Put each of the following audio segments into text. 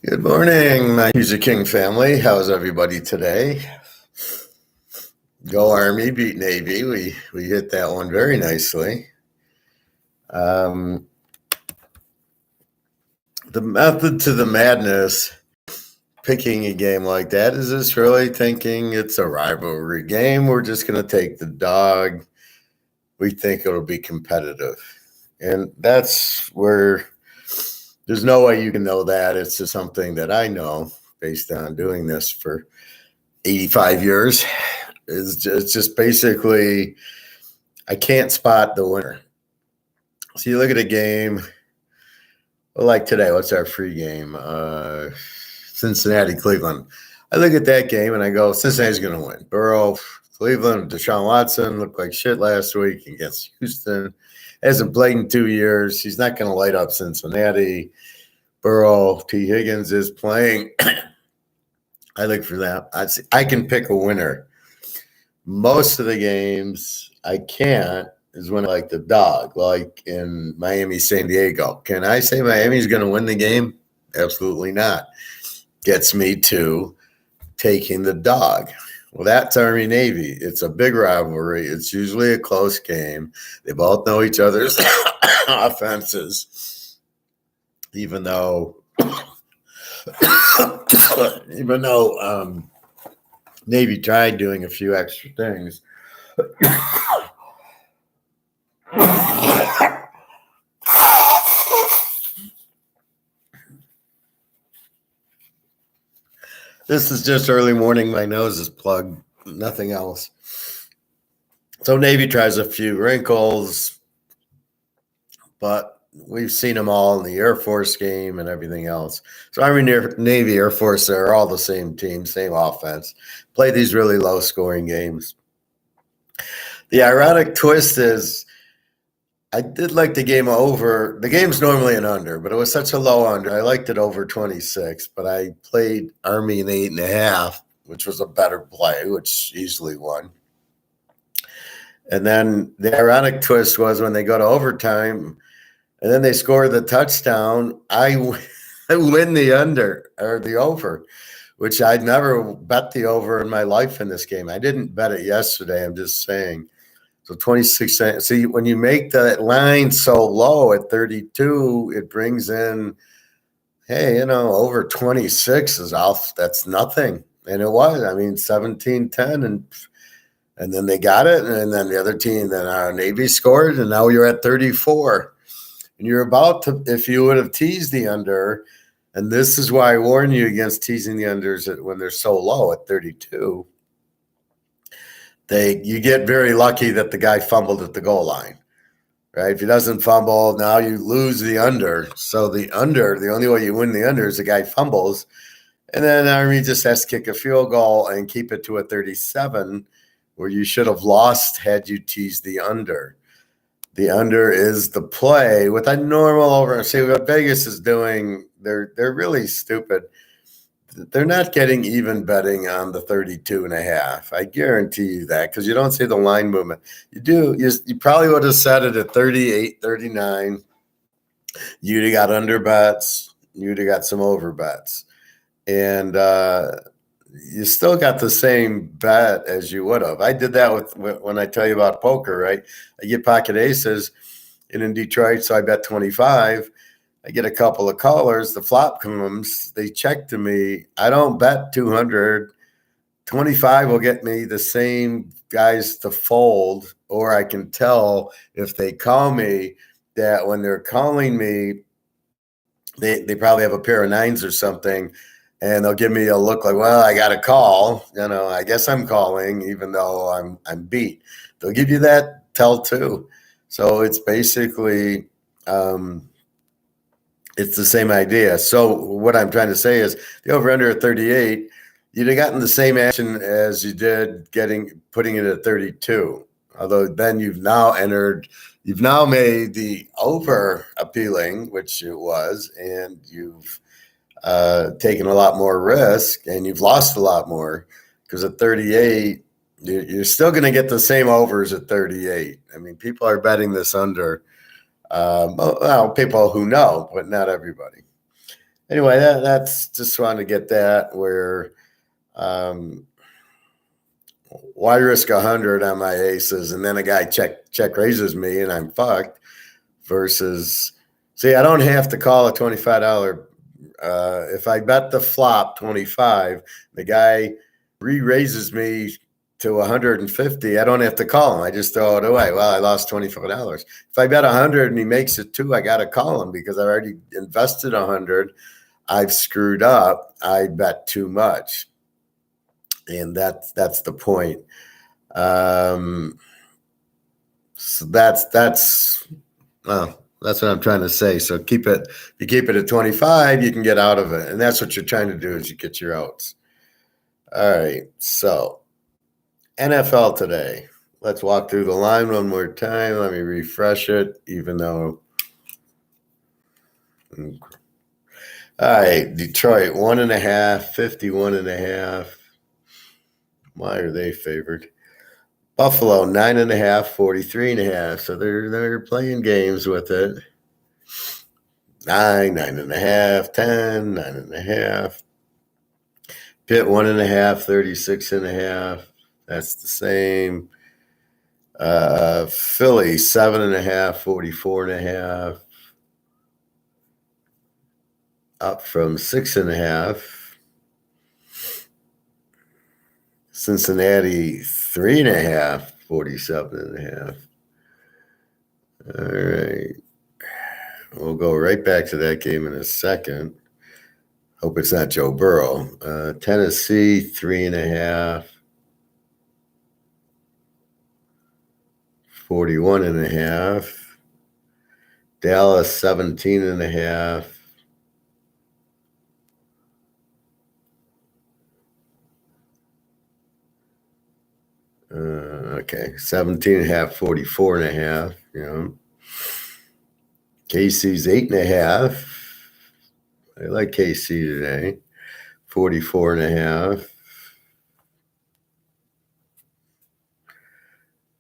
Good morning, my Music King family. How's everybody today? Go Army, beat Navy. We hit that one very nicely. Um, the method to the madness, picking a game like that, is this really thinking it's a rivalry game? We're just going to take the dog. We think it'll be competitive. And that's where there's no way you can know that. It's just something that I know based on doing this for 85 years. It's just basically I can't spot the winner. So you look at a game like today. What's our free game? Cincinnati, Cleveland. I look at that game and I go, Cincinnati's going to win. Burrow, Cleveland, Deshaun Watson looked like shit last week against Houston. Hasn't played in 2 years. He's not going to light up Cincinnati. Burrow, T. Higgins is playing. I look for that. I can pick a winner. Most of the games I can't is when I like the dog, like in Miami, San Diego. Can I say Miami's going to win the game? Absolutely not. Gets me to taking the dog. Well, that's Army Navy. It's a big rivalry. It's usually a close game. They both know each other's offenses, even though Navy tried doing a few extra things. This is just early morning. My nose is plugged. Nothing else. So Navy tries a few wrinkles, but we've seen them all in the Air Force game and everything else. So Army, Navy, Air Force, they're all the same team, same offense. Play these really low-scoring games. The ironic twist is I did like the game over. The game's normally an under, but it was such a low under. I liked it over 26, but I played Army in 8.5, which was a better play, which easily won. And then the ironic twist was when they go to overtime and then they score the touchdown, I win the under or the over, which I'd never bet the over in my life in this game. I didn't bet it yesterday. I'm just saying. So 26 cents. See, when you make that line so low at 32, it brings in, hey, over 26 is off. That's nothing. And it was. I mean, 17-10, and then they got it, and then the other team, then our Navy scored, and now you're at 34. And you're about to, if you would have teased the under, and this is why I warn you against teasing the unders when they're so low at 32. You get very lucky that the guy fumbled at the goal line, right? If he doesn't fumble, now you lose the under. So the only way you win the under is the guy fumbles. And then Army just has to kick a field goal and keep it to a 37, where you should have lost had you teased the under. The under is the play with a normal over. See what Vegas is doing, they're really stupid. They're not getting even betting on the 32.5. I guarantee you that, because you don't see the line movement. You do. You probably would have set it at 38, 39. You'd have got under bets. You'd have got some over bets. And you still got the same bet as you would have. I did that when I tell you about poker, right? I get pocket aces in Detroit, so I bet 25. I get a couple of callers. The flop comes. They check to me. I don't bet 200. 25 will get me the same guys to fold, or I can tell if they call me that when they're calling me, they probably have a pair of nines or something, and they'll give me a look like, well, I got a call. I guess I'm calling, even though I'm beat. They'll give you that tell too. So it's basically it's the same idea. So what I'm trying to say is the over-under at 38, you'd have gotten the same action as you did putting it at 32. Although then you've now made the over appealing, which it was, and you've taken a lot more risk, and you've lost a lot more, because at 38, you're still going to get the same overs at 38. I mean, people are betting this under. Well, people who know, but not everybody. anyway, that's just wanted to get that where why risk 100 on my aces and then a guy check raises me and I'm fucked versus see, I don't have to call a $25. If I bet the flop 25, the guy re-raises me to 150. I don't have to call him. I just throw it away. Well, I lost $25. If I bet 100 and he makes it 2, I got to call him because I already invested 100. I've screwed up. I bet too much, and that's the point. So that's well, that's what I'm trying to say. So keep it. If you keep it at 25, you can get out of it, and that's what you're trying to do is you get your outs. All right. So NFL today. Let's walk through the line one more time. Let me refresh it, even though. All right, Detroit 1.5, 51.5. Why are they favored? Buffalo 9.5, 43.5. So they're playing games with it. 9.5, 10, 9.5. Pitt 1.5, 36.5. That's the same. Philly 7.5, 44.5. Up from 6.5. Cincinnati 3.5, 47.5. All right. We'll go right back to that game in a second. Hope it's not Joe Burrow. Tennessee 3.5. 41.5. Dallas 17.5. Okay, 17.5, 44.5. You know, KC's 8.5. I like KC today. 44.5.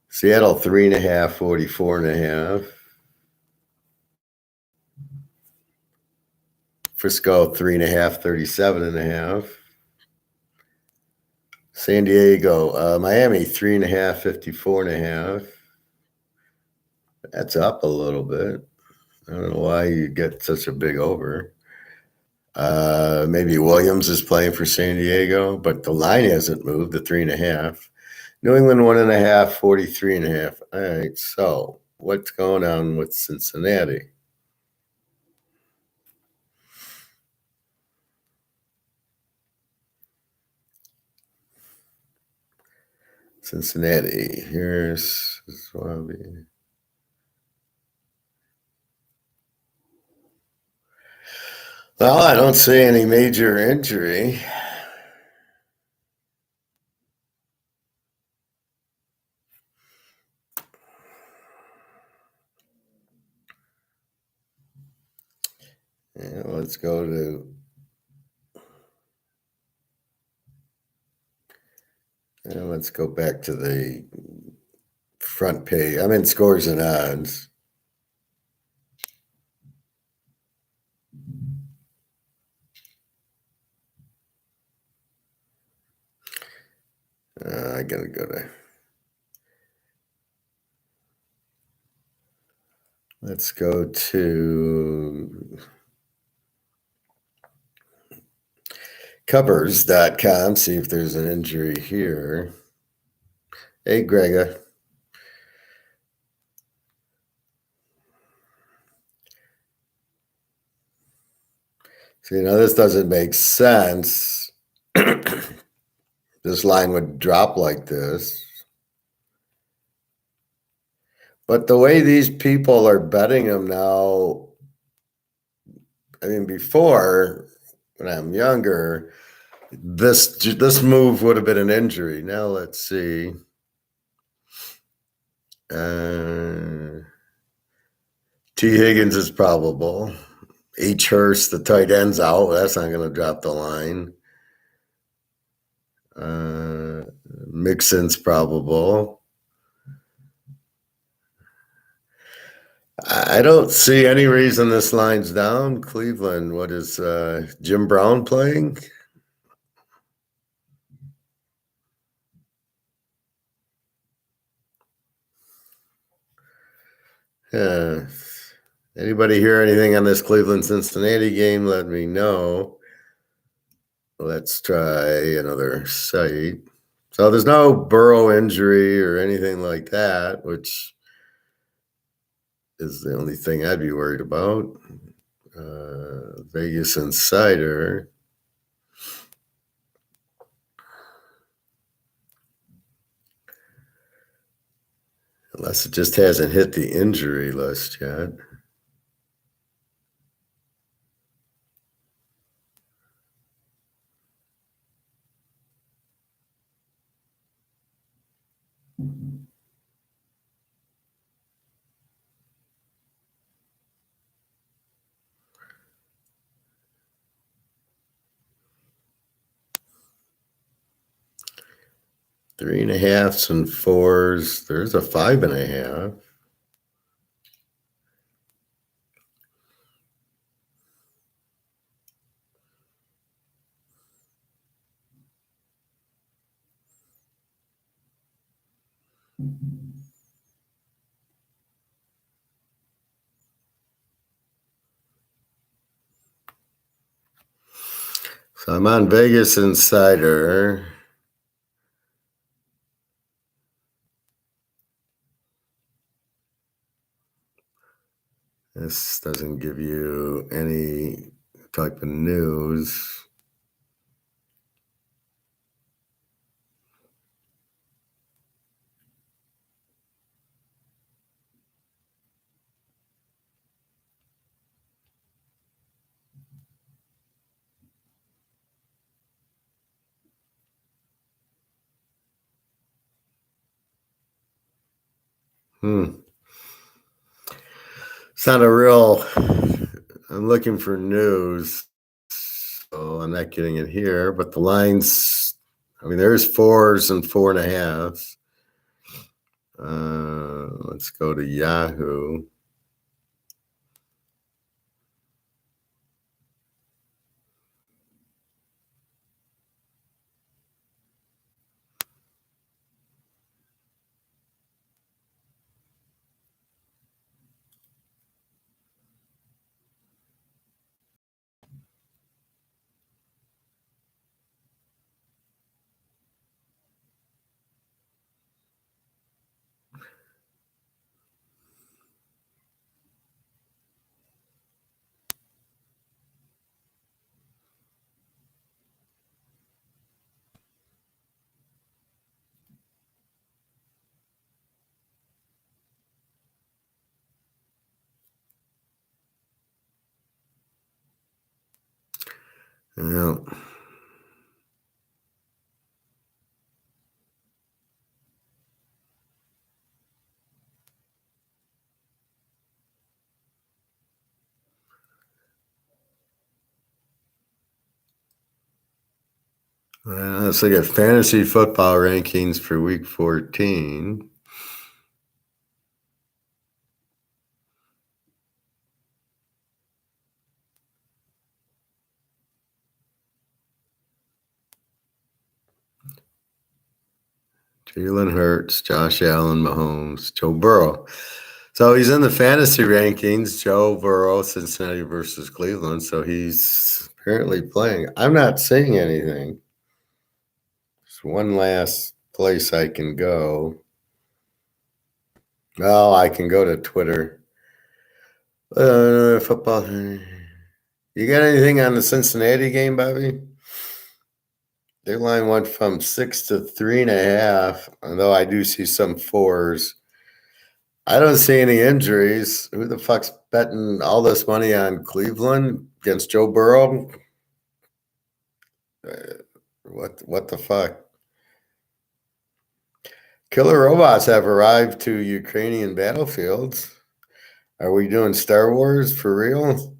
Seattle 3.5, 44.5. Frisco 3.5, 37.5. San Diego, Miami 3.5, 54.5. That's up a little bit. I don't know why you get such a big over. Maybe Williams is playing for San Diego, but the line hasn't moved to 3.5. New England 1.5, 43.5. All right, so what's going on with Cincinnati? Cincinnati. Here's Swabby. Well, I don't see any major injury. Yeah, let's go to let's go back to the front page. I'm in scores and odds. I gotta go to. Let's go to covers.com, see if there's an injury here. Hey, Grega. So, this doesn't make sense. This line would drop like this. But the way these people are betting them now, I mean, before, when I'm younger, this move would have been an injury. Now let's see. T. Higgins is probable. H. Hurst, the tight end's out. That's not going to drop the line. Mixon's probable. I don't see any reason this line's down. Cleveland, what is Jim Brown playing? Yeah. Anybody hear anything on this Cleveland Cincinnati game? Let me know. Let's try another site. So there's no Burrow injury or anything like that, which is the only thing I'd be worried about. Vegas Insider. Unless it just hasn't hit the injury list yet. Three and a halves and fours. There's a 5.5. So I'm on Vegas Insider. This doesn't give you any type of news. It's not a real. I'm looking for news, so I'm not getting it here. But the lines, I mean, there's fours and 4.5s. Let's go to Yahoo. Yeah. Let's look at fantasy football rankings for week 14. Jalen Hurts, Josh Allen, Mahomes, Joe Burrow. So he's in the fantasy rankings, Joe Burrow, Cincinnati versus Cleveland. So he's apparently playing. I'm not seeing anything. There's one last place I can go. Well, I can go to Twitter. Football. You got anything on the Cincinnati game, Bobby? Their line went from 6 to 3.5, although I do see some fours. I don't see any injuries. Who the fuck's betting all this money on Cleveland against Joe Burrow? What the fuck? Killer robots have arrived to Ukrainian battlefields. Are we doing Star Wars for real?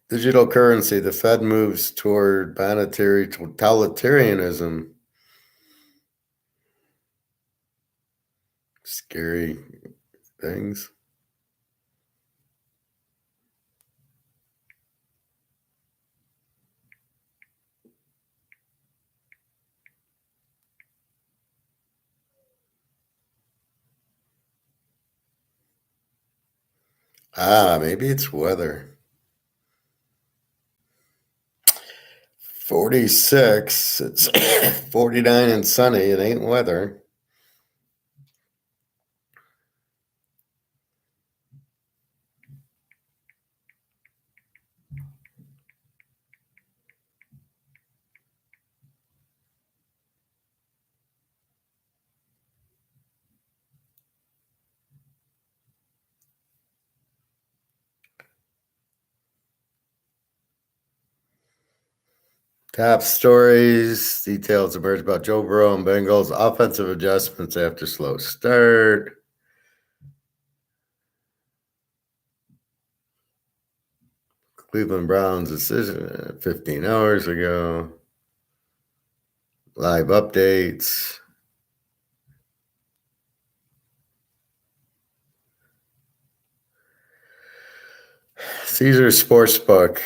Digital currency. The Fed moves toward monetary totalitarianism. Scary things. Maybe it's weather. 46. It's 49 and sunny. It ain't weather. Top stories, details emerge about Joe Burrow and Bengals offensive adjustments after slow start. Cleveland Browns decision 15 hours ago. Live updates. Caesars Sportsbook.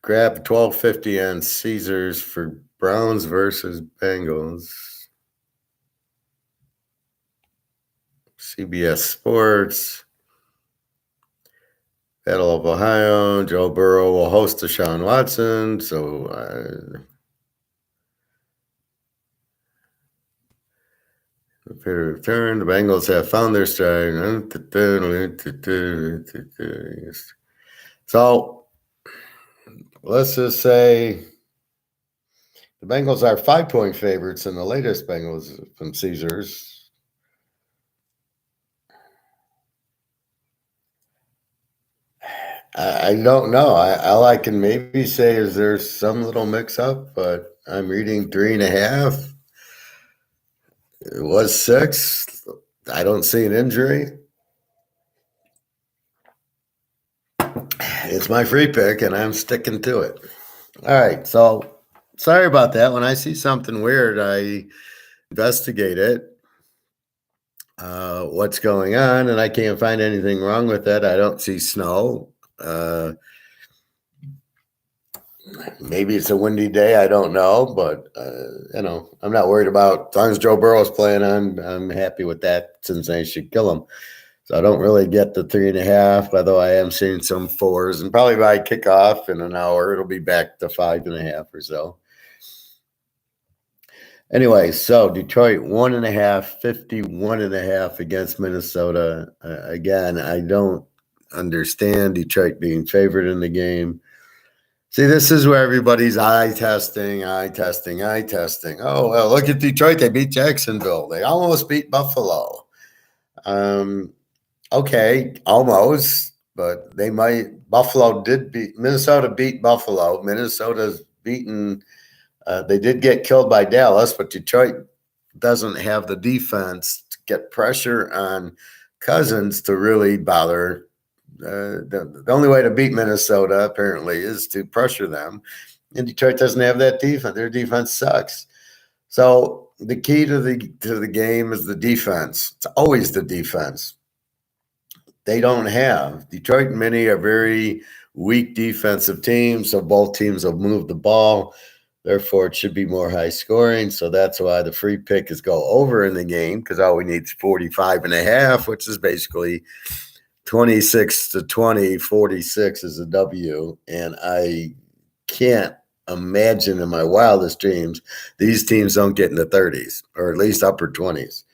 Grab $12.50 on Caesars for Browns versus Bengals. CBS Sports. Battle of Ohio. Joe Burrow will host Deshaun Watson. So return. The Bengals have found their stride. So let's just say the Bengals are 5-point favorites in the latest Bengals from Caesars. I don't know. All I can maybe say is there's some little mix-up, but I'm reading 3.5. It was 6. I don't see an injury. It's my free pick, and I'm sticking to it. All right, so sorry about that. When I see something weird, I investigate it. What's going on, and I can't find anything wrong with it. I don't see snow. Maybe it's a windy day. I don't know, but I'm not worried about. As long as Joe Burrow's playing, I'm happy with that. Since they should kill him, so I don't really get the 3.5. Although I am seeing some 4s, and probably by kickoff in an hour, it'll be back to 5.5 or so. Anyway, so Detroit 1.5, 51.5 against Minnesota. Again, I don't understand Detroit being favored in the game. See, this is where everybody's eye testing. Oh, well, look at Detroit. They beat Jacksonville. They almost beat Buffalo. Okay, almost, but they might. Minnesota beat Buffalo. Minnesota's beaten. They did get killed by Dallas, but Detroit doesn't have the defense to get pressure on Cousins to really bother. The only way to beat Minnesota apparently is to pressure them, and Detroit doesn't have that defense. Their defense sucks. So the key to the game is the defense. It's always the defense. They don't have. Detroit and Minnie are very weak defensive teams, so both teams will move the ball. Therefore, it should be more high scoring. So that's why the free pick is go over in the game, because all we need is 45.5, which is basically 26-20. 46 is a W. And I can't imagine in my wildest dreams these teams don't get in the 30s or at least upper 20s.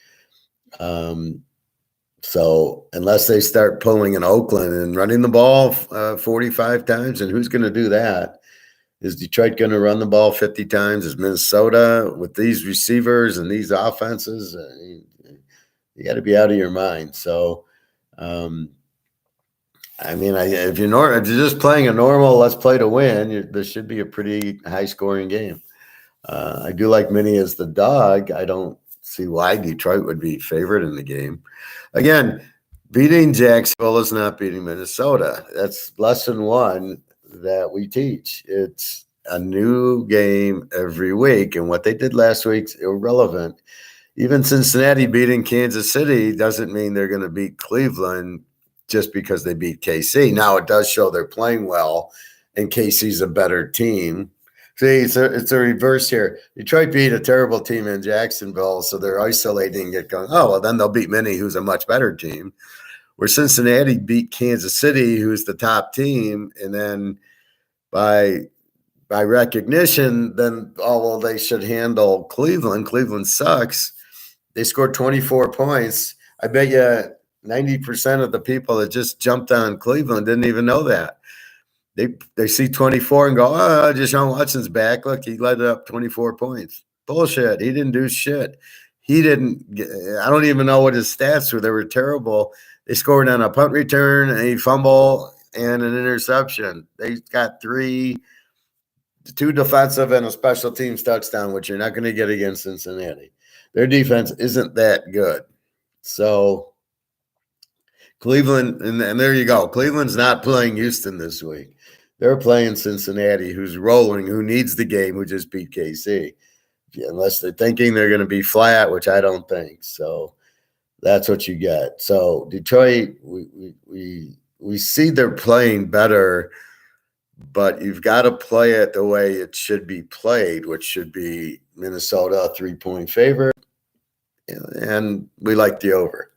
So unless they start pulling in Oakland and running the ball 45 times, and who's going to do that? Is Detroit going to run the ball 50 times? Is Minnesota with these receivers and these offenses? You got to be out of your mind. So, if you're just playing a normal, let's play to win, this should be a pretty high-scoring game. I do like Minnie as the dog. I don't see why Detroit would be favored in the game. Again, beating Jacksonville is not beating Minnesota. That's lesson one. that we teach. It's a new game every week, and what they did last week's irrelevant. Even Cincinnati beating Kansas City doesn't mean they're going to beat Cleveland just because they beat KC. Now, it does show they're playing well, and KC's a better team. See, it's a reverse here. Detroit beat a terrible team in Jacksonville, so they're isolating it, going, oh, well, then they'll beat Minnie, who's a much better team. Where Cincinnati beat Kansas City, who's the top team, and then by recognition, then, oh, well, they should handle Cleveland. Cleveland sucks. They scored 24 points. I bet you 90% of the people that just jumped on Cleveland didn't even know that. They see 24 and go, oh, Deshaun Watson's back. Look, he led up 24 points. Bullshit. He didn't do shit. I don't even know what his stats were. They were terrible. They scored on a punt return, a fumble, and an interception. They got two defensive and a special teams touchdown, which you're not going to get against Cincinnati. Their defense isn't that good. So Cleveland, and there you go. Cleveland's not playing Houston this week. They're playing Cincinnati, who's rolling, who needs the game, who just beat KC. Unless they're thinking they're going to be flat, which I don't think. So that's what you get. So Detroit, we see they're playing better, but you've got to play it the way it should be played, which should be Minnesota 3-point favorite, and we like the over.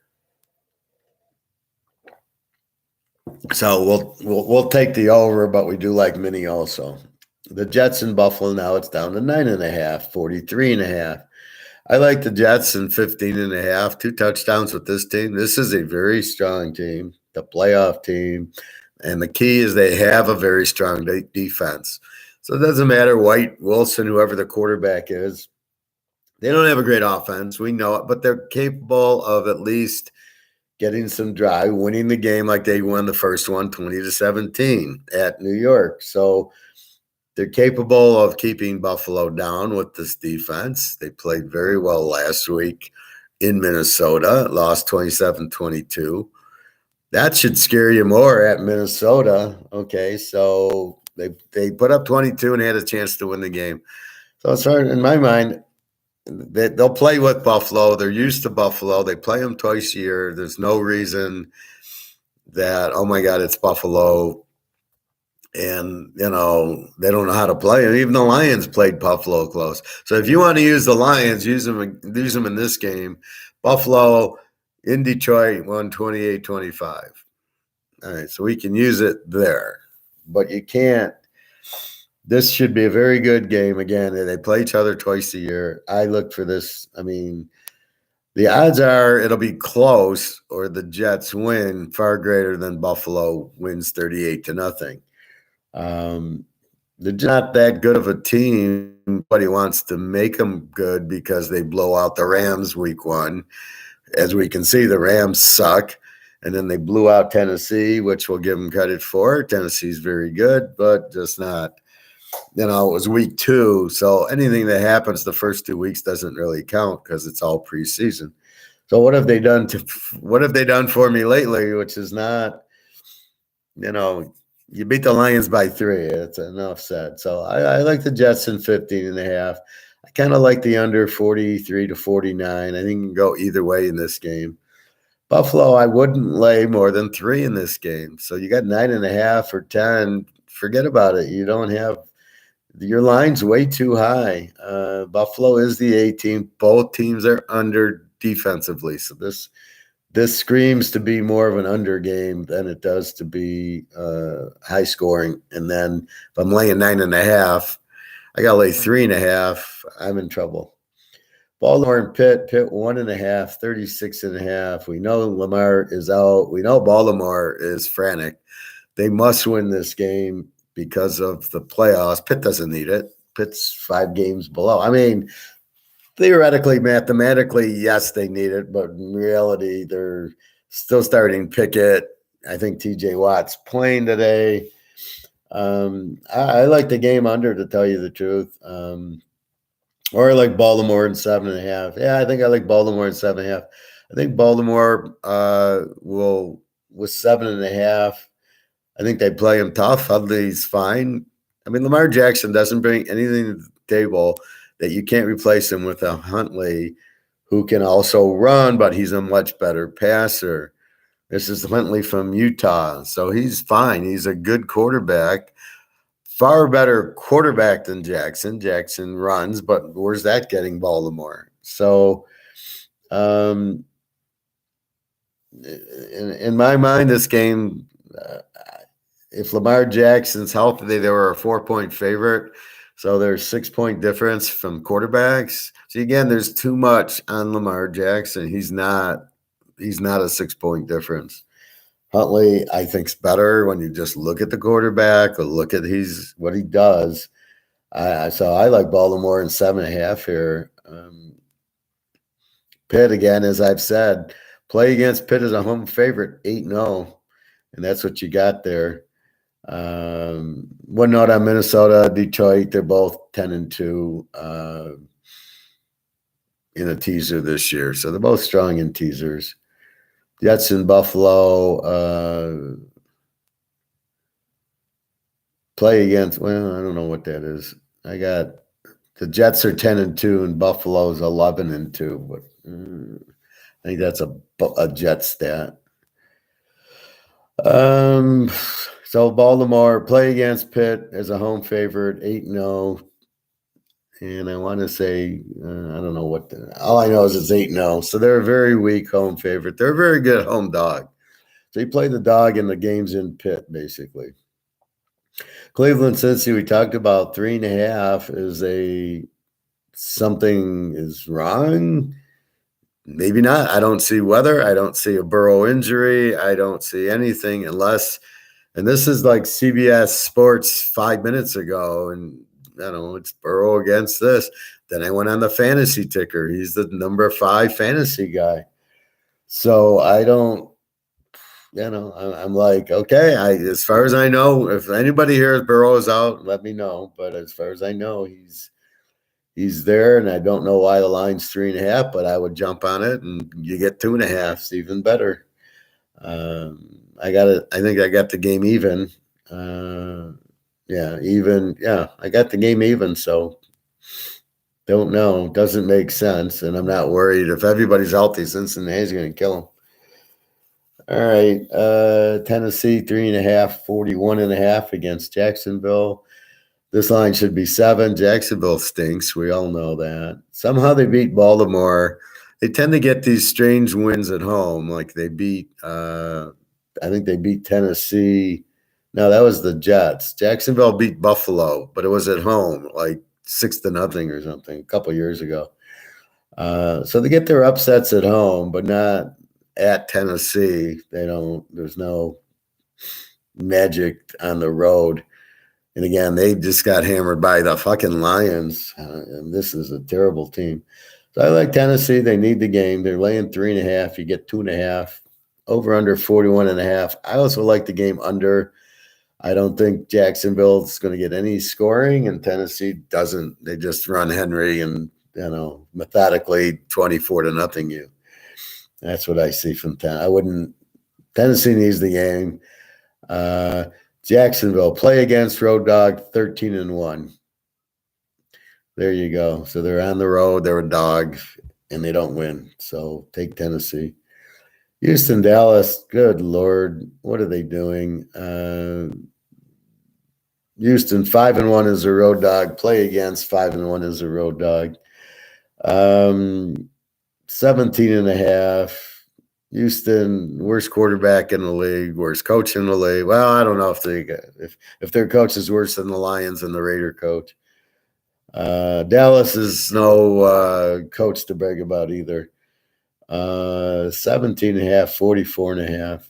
So we'll take the over, but we do like Minnie also. The Jets in Buffalo, now it's down to 9.5, 43.5. I like the Jets in 15.5, 2 touchdowns with this team. This is a very strong team, the playoff team. And the key is they have a very strong defense. So it doesn't matter, White, Wilson, whoever the quarterback is. They don't have a great offense. We know it, but they're capable of at least getting some drive, winning the game like they won the first one, 20-17 at New York. So they're capable of keeping Buffalo down with this defense. They played very well last week in Minnesota, lost 27-22. That should scare you more at Minnesota. Okay, so they put up 22 and had a chance to win the game. So it's hard, in my mind, they'll play with Buffalo. They're used to Buffalo. They play them twice a year. There's no reason that, oh, my God, it's Buffalo. And, they don't know how to play them. Even the Lions played Buffalo close. So if you want to use the Lions, use them in this game. Buffalo in Detroit won 28-25. All right, so we can use it there. But you can't. This should be a very good game. Again, they play each other twice a year. I look for this. I mean, the odds are it'll be close or the Jets win far greater than Buffalo wins 38-0. They're not that good of a team. Nobody wants to make them good because they blow out the Rams week 1. As we can see, the Rams suck. And then they blew out Tennessee, which we'll give them credit for. Tennessee's very good, but just not. It was week 2. So anything that happens the first 2 weeks doesn't really count because it's all preseason. So what have they done for me lately, which is not, you beat the Lions by 3. It's enough said. So I like the Jets in 15.5. I kind of like the under 43-49. I think you can go either way in this game. Buffalo, I wouldn't lay more than 3 in this game. So you got 9.5 or 10. Forget about it. You don't have your line's way too high. Buffalo is the A team. Both teams are under defensively. So this screams to be more of an under game than it does to be high scoring. And then if I'm laying 9.5, I got to lay 3.5. I'm in trouble. Baltimore and Pitt 1.5, 36.5. We know Lamar is out. We know Baltimore is frantic. They must win this game because of the playoffs. Pitt doesn't need it. Pitt's 5 games below. I mean, theoretically, mathematically, yes, they need it, but in reality, they're still starting Pickett. I think T.J. Watt's playing today. I like the game under, to tell you the truth. Or I like Baltimore in 7.5. Yeah, I think I like Baltimore in 7.5. I think Baltimore will with 7.5. I think they play him tough. Huntley's fine. I mean, Lamar Jackson doesn't bring anything to the table that you can't replace him with a Huntley who can also run, but he's a much better passer. This is Huntley from Utah, so he's fine. He's a good quarterback, far better quarterback than Jackson. Jackson runs, but where's that getting Baltimore? So, in my mind, this game, if Lamar Jackson's healthy, they were a 4-point favorite. So there's 6-point difference from quarterbacks. So again, there's too much on Lamar Jackson. He's not a 6-point difference. Huntley, I think, is better when you just look at the quarterback or look at what he does. So I like Baltimore in 7.5 here. Pitt, again, as I've said, play against Pitt as a home favorite, 8-0, and that's what you got there. One note on Minnesota, Detroit, they're both 10-2 in a teaser this year. So they're both strong in teasers. Jets in Buffalo play against, well, I don't know what that is. I got the Jets are 10-2 and Buffalo's 11-2, but I think that's a Jet stat. So Baltimore play against Pitt as a home favorite, 8-0. And I want to say, I don't know all I know is it's 8-0. So they're a very weak home favorite. They're a very good home dog. So you play the dog in the games in Pitt, basically. Cleveland, Cincy, we talked about 3.5 is something is wrong. Maybe not. I don't see weather. I don't see a Burrow injury. I don't see anything unless, and this is like CBS Sports 5 minutes ago, and I don't know, it's Burrow against this. Then I went on the fantasy ticker. He's the number 5 fantasy guy. So I don't, I'm like, okay, as far as I know, if anybody hears Burrow is out, let me know. But as far as I know, he's there, and I don't know why the line's 3.5, but I would jump on it, and you get 2.5. It's even better. I think I got the game even. Even. Yeah, I got the game even. So don't know. Doesn't make sense, and I'm not worried. If everybody's healthy, Cincinnati's going to kill them. All right, Tennessee 3.5, 41.5 against Jacksonville. This line should be 7. Jacksonville stinks. We all know that. Somehow they beat Baltimore. They tend to get these strange wins at home. Like they beat, I think they beat Tennessee. No, that was the Jets. Jacksonville beat Buffalo, but it was at home, like 6-0 or something a couple years ago. So they get their upsets at home, but not at Tennessee. There's no magic on the road. And again, they just got hammered by the fucking Lions, and this is a terrible team. So I like Tennessee. They need the game. They're laying 3.5. You get 2.5. Over under 41.5. I also like the game under. I don't think Jacksonville's going to get any scoring, and Tennessee doesn't. They just run Henry and methodically 24-0 you. That's what I see from Tennessee needs the game. Jacksonville play against road dog 13-1. There you go. So they're on the road, they're a dog, and they don't win. So take Tennessee. Houston, Dallas, good Lord, what are they doing? Houston 5-1 is a road dog. Play against 5-1 is a road dog. 17.5. Houston, worst quarterback in the league, worst coach in the league. Well, I don't know if their coach is worse than the Lions and the Raider coach. Dallas is no coach to brag about either. 17.5, 44.5.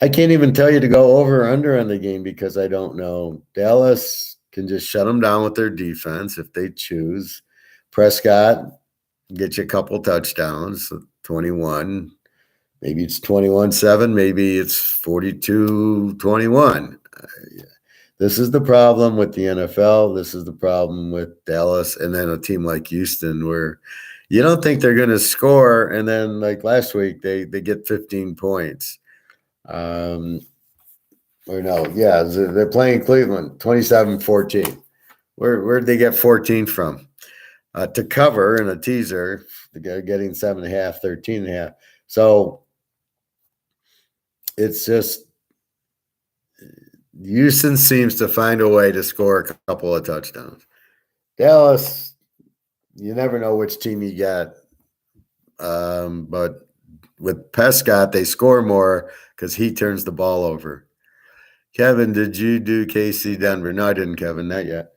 I can't even tell you to go over or under on the game because I don't know. Dallas can just shut them down with their defense if they choose. Prescott get you a couple touchdowns, 21. Maybe it's 21-7. Maybe it's 42-21. This is the problem with the NFL. This is the problem with Dallas, and then a team like Houston where you don't think they're going to score, and then like last week they get 15 points. Or no, yeah, they're playing Cleveland 27-14. Where'd they get 14 from? To cover in a teaser, they're getting 7.5, 13.5. So it's just Houston seems to find a way to score a couple of touchdowns. Dallas, you never know which team you get. But with Prescott, they score more because he turns the ball over. Kevin, did you do KC Denver? No, I didn't, Kevin, not yet.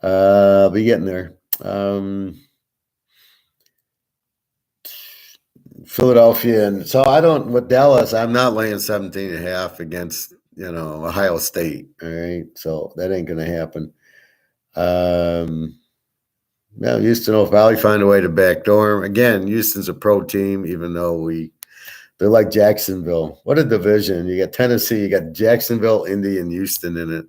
I'll be getting there. Philadelphia, and so I don't with Dallas. I'm not laying 17.5 against Ohio State. All right, so that ain't gonna happen. No, Houston will probably find a way to backdoor him. Again, Houston's a pro team, even though they're like Jacksonville. What a division! You got Tennessee, you got Jacksonville, Indy, and Houston in it.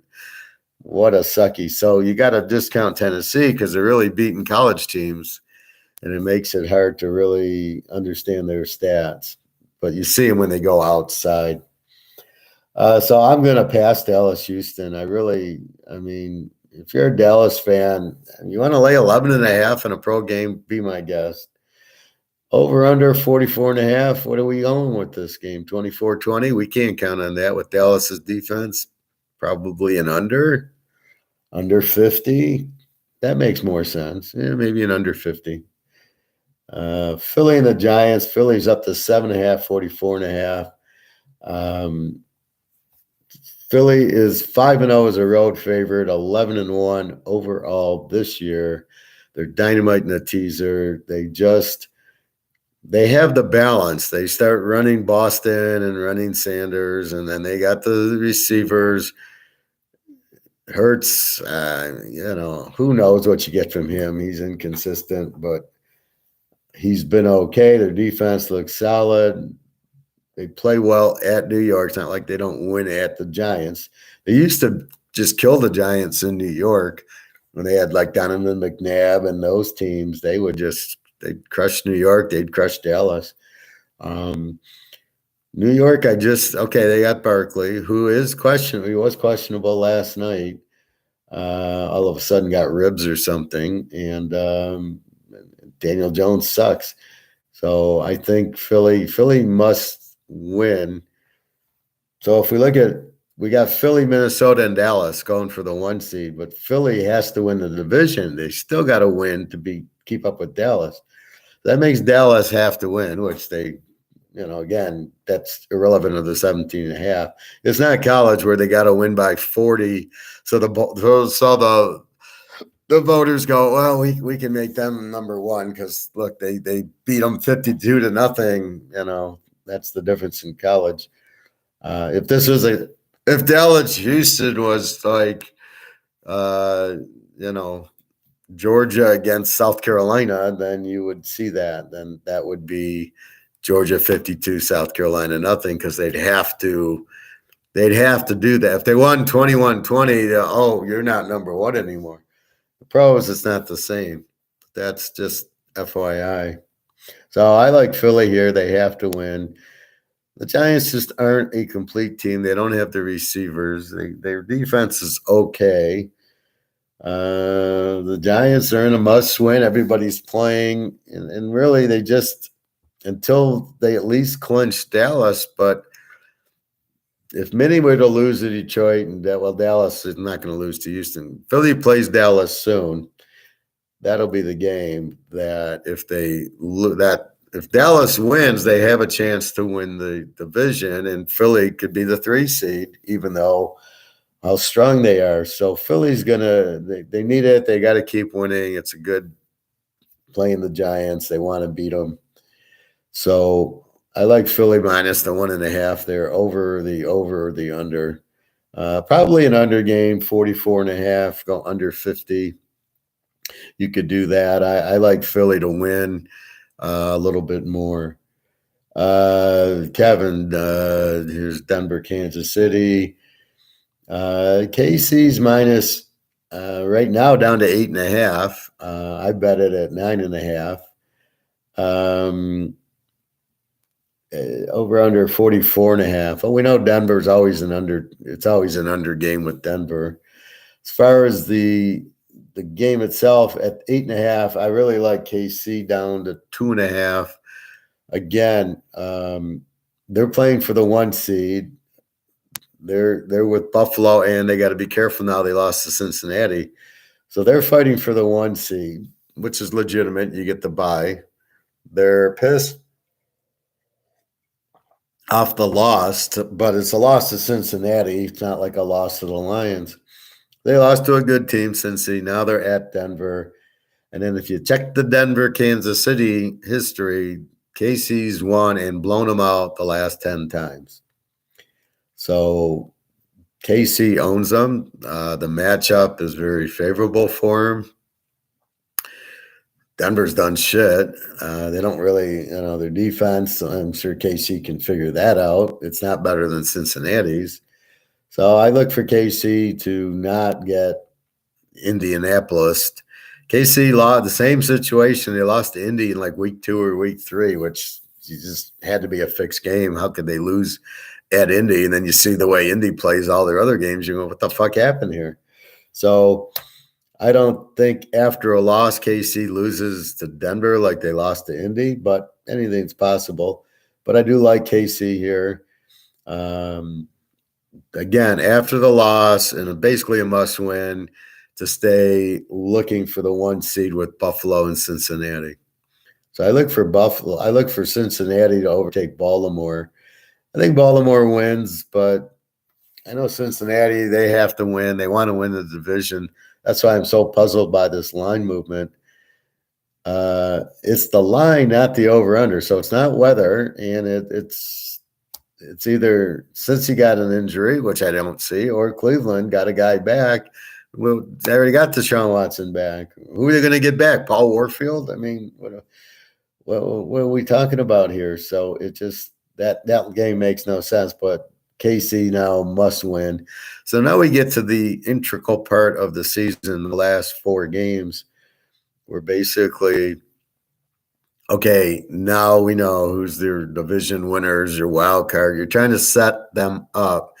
What a sucky! So you got to discount Tennessee because they're really beating college teams. And it makes it hard to really understand their stats. But you see them when they go outside. So I'm going to pass Dallas Houston. I mean, if you're a Dallas fan, you want to lay 11.5 in a pro game, be my guest. Over under 44.5. What are we going with this game? 24-20? We can't count on that with Dallas's defense. Probably an under 50. That makes more sense. Yeah, maybe an under 50. Philly and the Giants. Philly's up to 7.5, 44.5. Philly is 5-0 as a road favorite, 11-1 overall this year. They're dynamite in the teaser. They have the balance. They start running Boston and running Sanders, and then they got the receivers. Hurts, who knows what you get from him. He's inconsistent, but he's been okay. Their defense looks solid. They play well at New York. It's not like they don't win at the Giants. They used to just kill the Giants in New York when they had like Donovan McNabb and those teams. They'd crush New York. They'd crush Dallas. New York, they got Barkley, who is questionable. He was questionable last night. All of a sudden got ribs or something. And Daniel Jones sucks. So I think Philly must win. So if we got Philly, Minnesota, and Dallas going for the 1 seed, but Philly has to win the division. They still got to win to keep up with Dallas. That makes Dallas have to win, which they, again, that's irrelevant of the 17.5. It's not college where they got to win by 40. So the voters go, well, we can make them number one because look, they beat them 52-0. That's the difference in college. If Dallas Houston was like, Georgia against South Carolina, then you would see that. Then that would be Georgia 52, South Carolina nothing, because they'd have to do that. If they won 21-20, you're not number one anymore. The pros, it's not the same. That's just FYI. So I like Philly here. They have to win. The Giants just aren't a complete team. They don't have the receivers. Their defense is okay. The Giants are in a must-win. Everybody's playing. And really, they just until they at least clinch Dallas. But if Minnie were to lose to Detroit, Dallas is not going to lose to Houston. Philly plays Dallas soon. That'll be the game that if Dallas wins, they have a chance to win the division, and Philly could be the 3 seed, even though how strong they are. So Philly's they need it. They got to keep winning. It's a good playing the Giants. They want to beat them. So I like Philly minus the 1.5 there, over the under. Probably an under game, 44.5, go under 50. You could do that. I like Philly to win a little bit more. Kevin, here's Denver, Kansas City. KC's minus right now down to 8.5. I bet it at 9.5. over under 44.5. Well, we know Denver's always an under. It's always an under game with Denver. As far as the game itself at 8.5, I really like KC down to 2.5. Again, they're playing for the 1 seed. They're with Buffalo, and they got to be careful now. They lost to Cincinnati, so they're fighting for the 1 seed, which is legitimate. You get the bye. They're pissed off the loss, but it's a loss to Cincinnati. It's not like a loss to the Lions. They lost to a good team, Cincy. Now they're at Denver. And then if you check the Denver, Kansas City history, KC's won and blown them out the last 10 times. So KC owns them. The matchup is very favorable for them. Denver's done shit. They don't really, their defense, I'm sure KC can figure that out. It's not better than Cincinnati's. So I look for KC to not get Indianapolis. KC lost the same situation. They lost to Indy in like week 2 or week 3, which just had to be a fixed game. How could they lose at Indy? And then you see the way Indy plays all their other games. You go, what the fuck happened here? So I don't think after a loss, KC loses to Denver like they lost to Indy, but anything's possible. But I do like KC here. Again, after the loss, and basically a must-win to stay looking for the 1 seed with Buffalo and Cincinnati. So I look for Buffalo. I look for Cincinnati to overtake Baltimore. I think Baltimore wins, but I know Cincinnati, they have to win. They want to win the division. That's why I'm so puzzled by this line movement. It's the line, not the over-under. So it's not weather, and it's either since he got an injury, which I don't see, or Cleveland got a guy back. Well, they already got Deshaun Watson back. Who are they going to get back? Paul Warfield? I mean, what are we talking about here? So it just that game makes no sense. But KC now must win. So now we get to the integral part of the season, the last 4 games. We're basically okay. Now we know who's their division winners, your wild card. You're trying to set them up,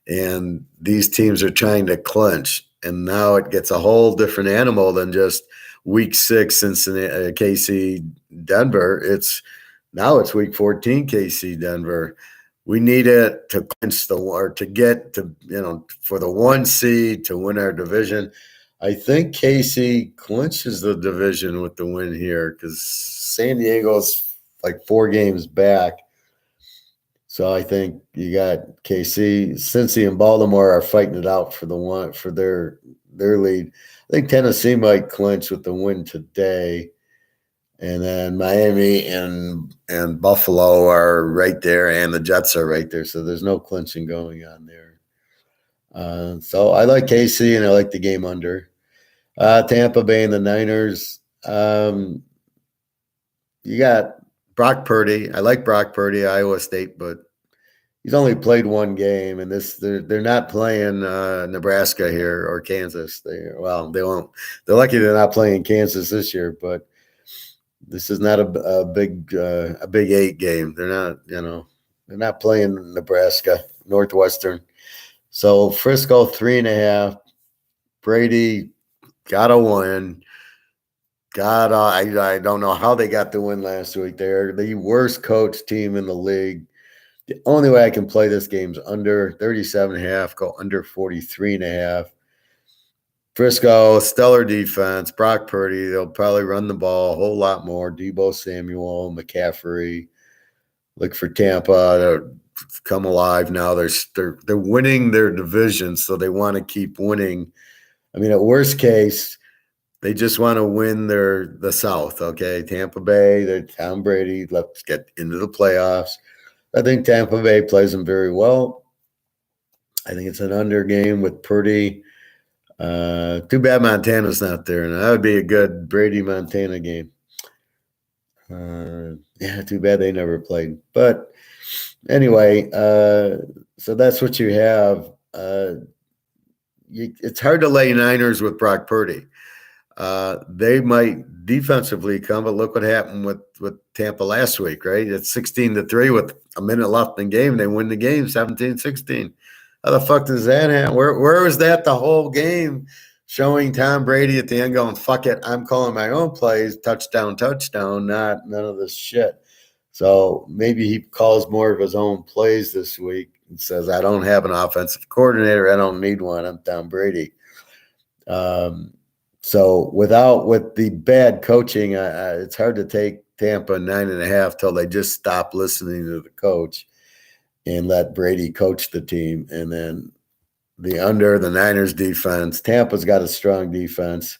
and these teams are trying to clinch. And now it gets a whole different animal than just week 6 Cincinnati, KC, Denver. It's week 14 KC, Denver. We need it to clinch to get to, for the 1 seed to win our division. I think KC clinches the division with the win here because San Diego's like 4 games back. So I think you got KC, Cincy, and Baltimore are fighting it out for their lead. I think Tennessee might clinch with the win today, and then Miami and Buffalo are right there, and the Jets are right there. So there's no clinching going on there. So I like KC, and I like the game under. Tampa Bay and the Niners. You got Brock Purdy. I like Brock Purdy, Iowa State, but he's only played 1 game, and they're not playing Nebraska here or Kansas. They won't. They're lucky they're not playing Kansas this year, but this is not a big 8 game. They're not playing Nebraska, Northwestern. So Frisco 3.5. Brady gotta win. I don't know how they got the win last week. They're the worst coach team in the league. The only way I can play this game's under 37.5, go under 43.5. Frisco, stellar defense. Brock Purdy, they'll probably run the ball a whole lot more. Debo Samuel, McCaffrey. Look for Tampa to come alive now. They're winning their division, so they want to keep winning. I mean, at worst case, they just want to win the South, okay? Tampa Bay, they're Tom Brady. Let's get into the playoffs. I think Tampa Bay plays them very well. I think it's an under game with Purdy. Too bad Montana's not there. And that would be a good Brady-Montana game. Too bad they never played. But anyway, so that's what you have. It's hard to lay Niners with Brock Purdy. They might defensively come, but look what happened with Tampa last week, right? It's 16-3 with a minute left in the game. They win the game 17-16. How the fuck does that happen? Where was that the whole game? Showing Tom Brady at the end going, fuck it, I'm calling my own plays, touchdown, not none of this shit. So maybe he calls more of his own plays this week and says, I don't have an offensive coordinator. I don't need one. I'm Tom Brady. So with the bad coaching, it's hard to take Tampa 9.5 till they just stop listening to the coach and let Brady coach the team. And then the Niners defense. Tampa's got a strong defense.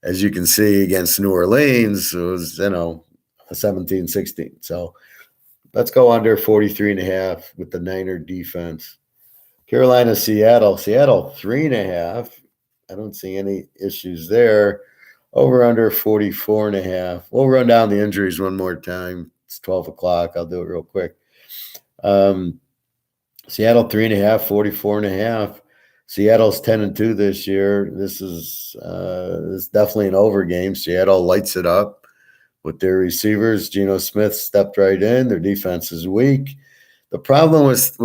As you can see against New Orleans, it was, 17-16. So let's go under 43.5 with the Niner defense. Carolina, Seattle. Seattle, 3.5. I don't see any issues there. Over under 44.5. We'll run down the injuries one more time. It's 12 o'clock. I'll do it real quick. Seattle 3.5, 44.5. Seattle's 10-2 this year. This is definitely an over game. Seattle lights it up with their receivers. Geno Smith stepped right in. Their defense is weak. The problem with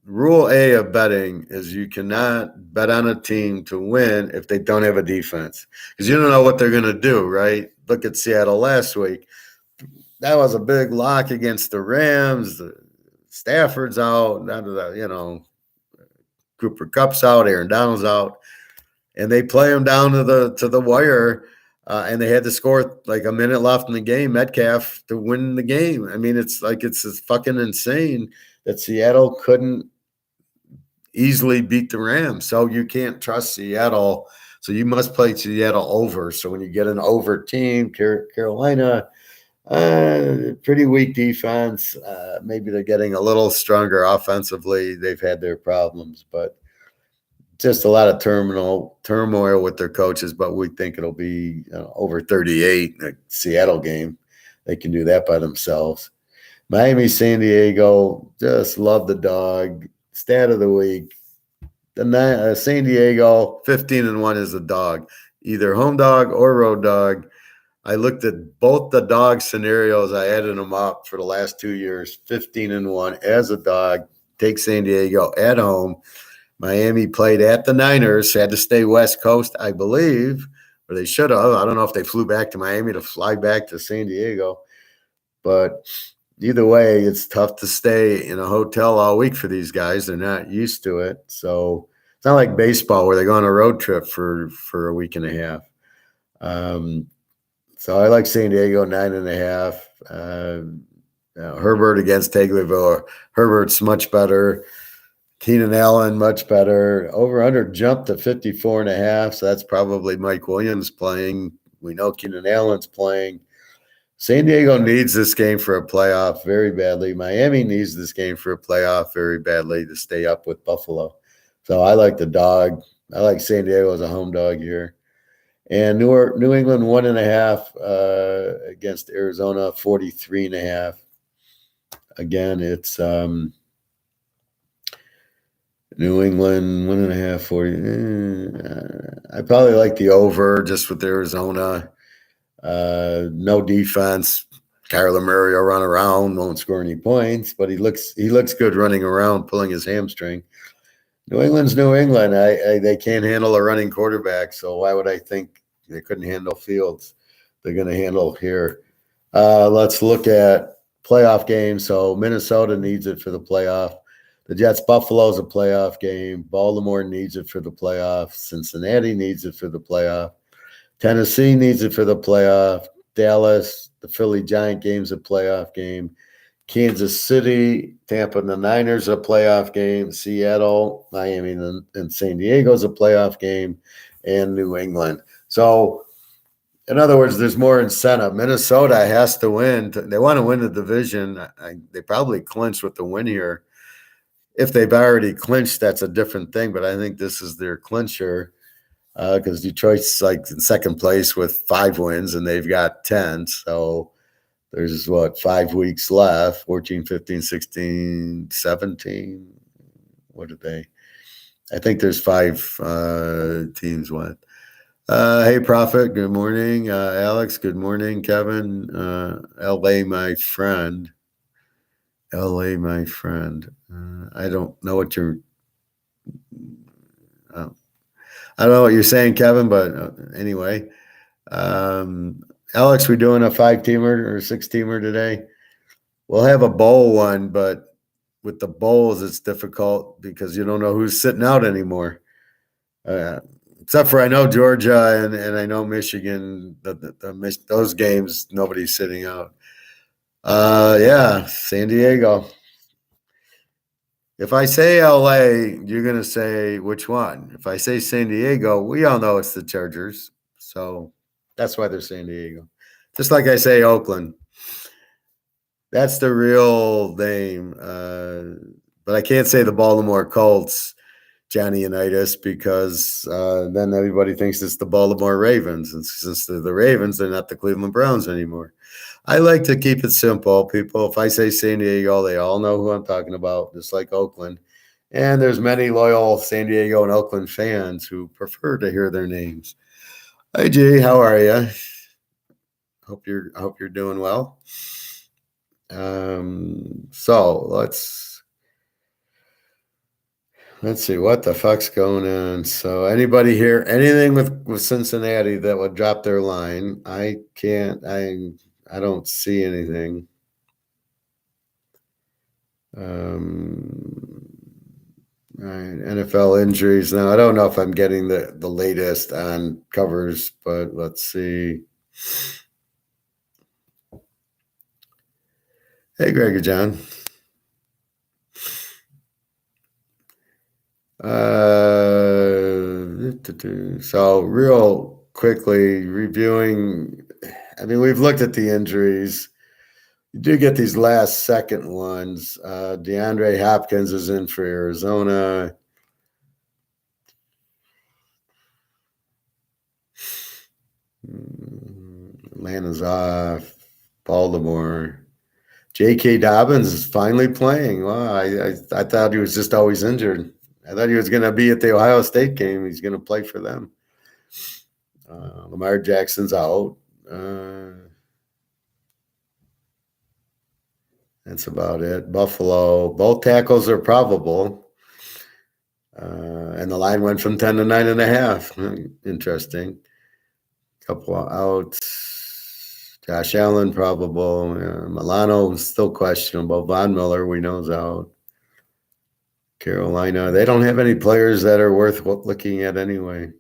rule A of betting is you cannot bet on a team to win if they don't have a defense because you don't know what they're going to do, right? Look at Seattle last week. That was a big lock against the Rams. Stafford's out. Cooper Kupp's out. Aaron Donald's out. And they play him down to the wire, and they had to score like a minute left in the game, Metcalf, to win the game. I mean, it's fucking insane that Seattle couldn't easily beat the Rams. So you can't trust Seattle. So you must play Seattle over. So when you get an over team, Carolina, pretty weak defense. Maybe they're getting a little stronger offensively. They've had their problems, but just a lot of turmoil with their coaches. But we think it'll be over 38, a Seattle game. They can do that by themselves. Miami, San Diego, just love the dog. Stat of the week. San Diego, 15-1 is a dog, either home dog or road dog. I looked at both the dog scenarios. I added them up for the last 2 years. 15-1 as a dog. Take San Diego at home. Miami played at the Niners. Had to stay West Coast, I believe, or they should have. I don't know if they flew back to Miami to fly back to San Diego. But either way, it's tough to stay in a hotel all week for these guys. They're not used to it. So it's not like baseball where they go on a road trip for a week and a half. So I like San Diego 9.5. Herbert against Tagliabue. Herbert's much better. Keenan Allen much better. Over under jumped to 54.5. So that's probably Mike Williams playing. We know Keenan Allen's playing. San Diego needs this game for a playoff very badly. Miami needs this game for a playoff very badly to stay up with Buffalo. So I like the dog. I like San Diego as a home dog here. And New England 1.5 against Arizona, 43.5. Again, it's New England 1.5, 40. I probably like the over just with Arizona. No defense. Kyler Murray will run around, won't score any points, but he looks good running around, pulling his hamstring. New England's New England. They can't handle a running quarterback, so why would I think they couldn't handle Fields? They're going to handle here. Let's look at playoff games. So Minnesota needs it for the playoff. The Jets-Buffalo's a playoff game. Baltimore needs it for the playoff. Cincinnati needs it for the playoff. Tennessee needs it for the playoff. Dallas, the Philly Giant game's a playoff game. Kansas City, Tampa, and the Niners a playoff game. Seattle, Miami, and San Diego's a playoff game. And New England. So, in other words, there's more incentive. Minnesota has to win. They want to win the division. They probably clinch with the win here. If they've already clinched, that's a different thing. But I think this is their clincher because Detroit's like in second place with 5 wins, and they've got 10. So there's, 5 weeks left, 14, 15, 16, 17. What did they? I think there's 5 teams. What? Hey, Prophet. Good morning. Alex. Good morning. Kevin. LA, my friend. LA, my friend. I don't know what you're. Uh, I don't know what you're saying, Kevin. But anyway, Alex, we're doing a 5-teamer or 6-teamer today. We'll have a bowl one, but with the bowls, it's difficult because you don't know who's sitting out anymore. Except for I know Georgia and I know Michigan. Those games, nobody's sitting out. Yeah, San Diego. If I say LA, you're gonna say which one? If I say San Diego, we all know it's the Chargers. So that's why they're San Diego. Just like I say Oakland. That's the real name. But I can't say the Baltimore Colts, Johnny Unitas, because then everybody thinks it's the Baltimore Ravens. And since they're the Ravens, they're not the Cleveland Browns anymore. I like to keep it simple, people. If I say San Diego, they all know who I'm talking about, just like Oakland. And there's many loyal San Diego and Oakland fans who prefer to hear their names. Hi, G. How are you? I hope you're doing well. So let's see what the fuck's going on. So anybody here, anything with Cincinnati that would drop their line? I can't. I don't see anything. All right, NFL injuries. Now I don't know if I'm getting the latest on covers, but let's see. Hey, Greg and John. So real quickly reviewing. I mean, we've looked at the injuries. You do get these last second ones. DeAndre Hopkins is in for Arizona. Atlanta's off. Baltimore. J.K. Dobbins is finally playing. Wow, I thought he was just always injured. I thought he was going to be at the Ohio State game. He's going to play for them. Lamar Jackson's out. That's about it. Buffalo, both tackles are probable. And the line went from 10 to 9.5. Interesting. Couple of outs. Josh Allen, probable. Milano is still questionable. Von Miller, we know, is out. Carolina, they don't have any players that are worth looking at anyway.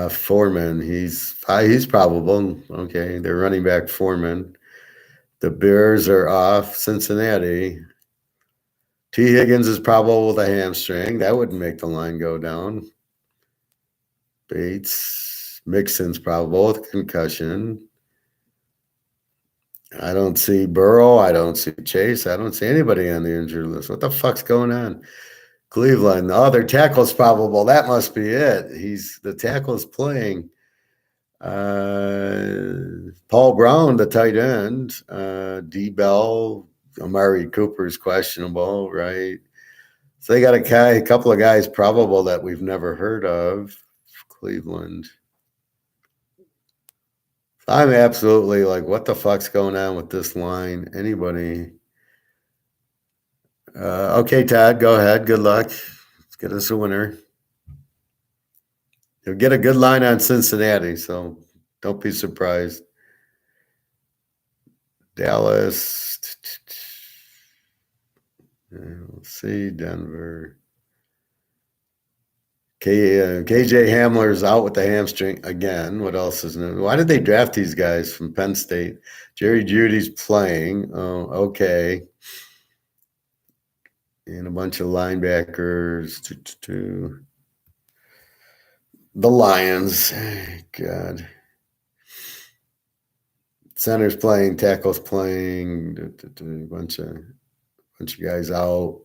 Foreman, he's probable. Okay, they're running back Foreman. The Bears are off. Cincinnati. T. Higgins is probable with a hamstring. That wouldn't make the line go down. Bates. Mixon's probable with concussion. I don't see Burrow. I don't see Chase. I don't see anybody on the injured list. What the fuck's going on? Cleveland. Oh, their tackle's probable. That must be it. The tackle's playing. Paul Brown, the tight end. D. Bell. Amari Cooper's questionable, right? So they got a couple of guys probable that we've never heard of. Cleveland. I'm absolutely like, what the fuck's going on with this line? Anybody? Okay, Todd, go ahead. Good luck. Let's get us a winner. You'll get a good line on Cincinnati, so don't be surprised. Dallas. Let's see, Denver. KJ Hamler's out with the hamstring again. What else is new? Why did they draft these guys from Penn State? Jerry Judy's playing. Oh, okay. And a bunch of linebackers. The Lions. God. Center's playing, tackle's playing, a bunch of guys out.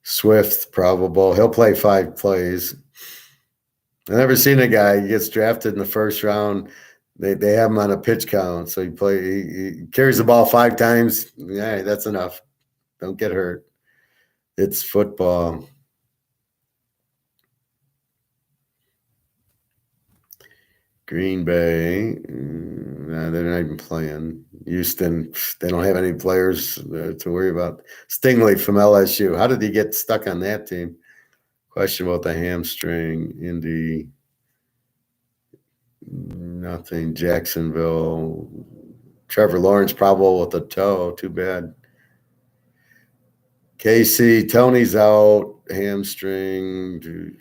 Swift probable. He'll play 5 plays. I've never seen a guy who gets drafted in the first round. They have him on a pitch count, so he carries the ball 5 times. Yeah, that's enough. Don't get hurt. It's football. Green Bay, nah, they're not even playing. Houston, they don't have any players to worry about. Stingley from LSU, how did he get stuck on that team? Question about the hamstring. Indy, nothing. Jacksonville, Trevor Lawrence probable with a toe. Too bad. KC, Tony's out. Hamstring.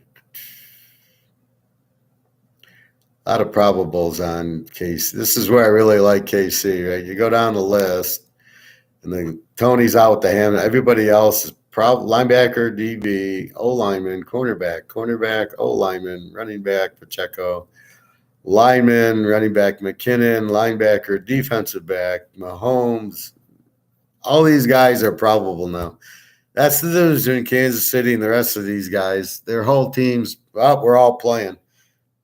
A lot of probables on KC. This is where I really like KC, right? You go down the list, and then Tony's out with the ham. Everybody else is linebacker, DB, O lineman, cornerback, O lineman, running back, Pacheco, lineman, running back, McKinnon, linebacker, defensive back, Mahomes. All these guys are probable now. That's the difference between Kansas City and the rest of these guys. Their whole teams, well, we're all playing.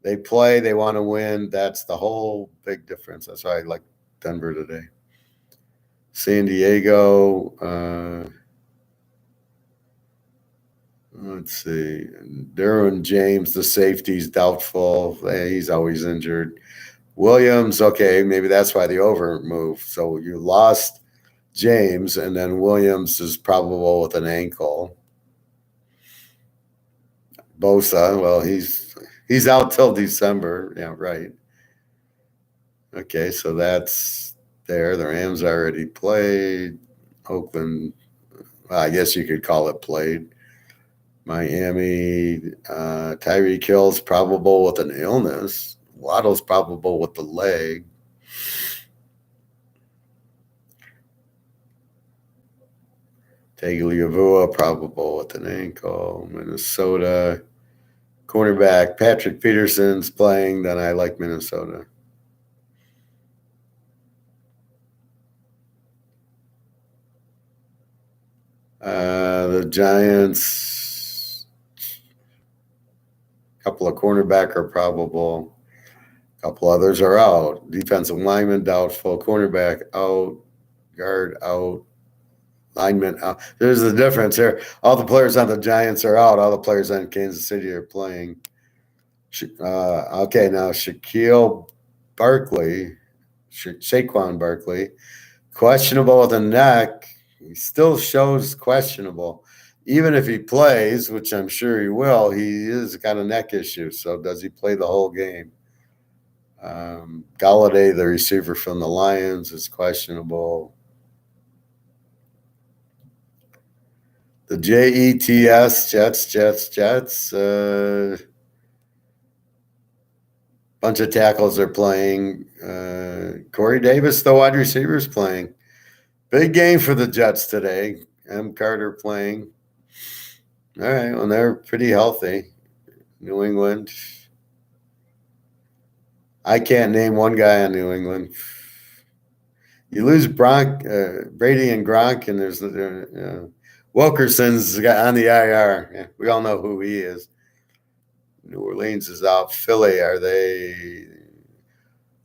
They play, they want to win. That's the whole big difference. That's why I like Denver today. San Diego, let's see. Derwin James, the safety's doubtful. He's always injured. Williams, okay, maybe that's why the over move. So you lost James, and then Williams is probable with an ankle. Bosa, well, he's out till December. Yeah, right. Okay, so that's there. The Rams already played. Oakland, well, I guess you could call it played. Miami, Tyreek Hill's probable with an illness. Waddle's probable with the leg. Tagovailoa probable with an ankle. Minnesota, cornerback Patrick Peterson's playing. Then I like Minnesota. The Giants, a couple of cornerback are probable. A couple others are out. Defensive lineman doubtful. Cornerback out. Guard out. Lineman out. There's the difference here. All the players on the Giants are out. All the players on Kansas City are playing. Okay, now Saquon Barkley, questionable with a neck. He still shows questionable. Even if he plays, which I'm sure he will, he is got a neck issue. So does he play the whole game? Galladay, the receiver from the Lions, is questionable. The Jets, Jets. Bunch of tackles are playing. Corey Davis, the wide receiver, is playing. Big game for the Jets today. M. Carter playing. All right, well, they're pretty healthy. New England. I can't name one guy on New England. You lose Brady and Gronk, and there's Wilkerson's on the IR. Yeah, we all know who he is. New Orleans is out. Philly, are they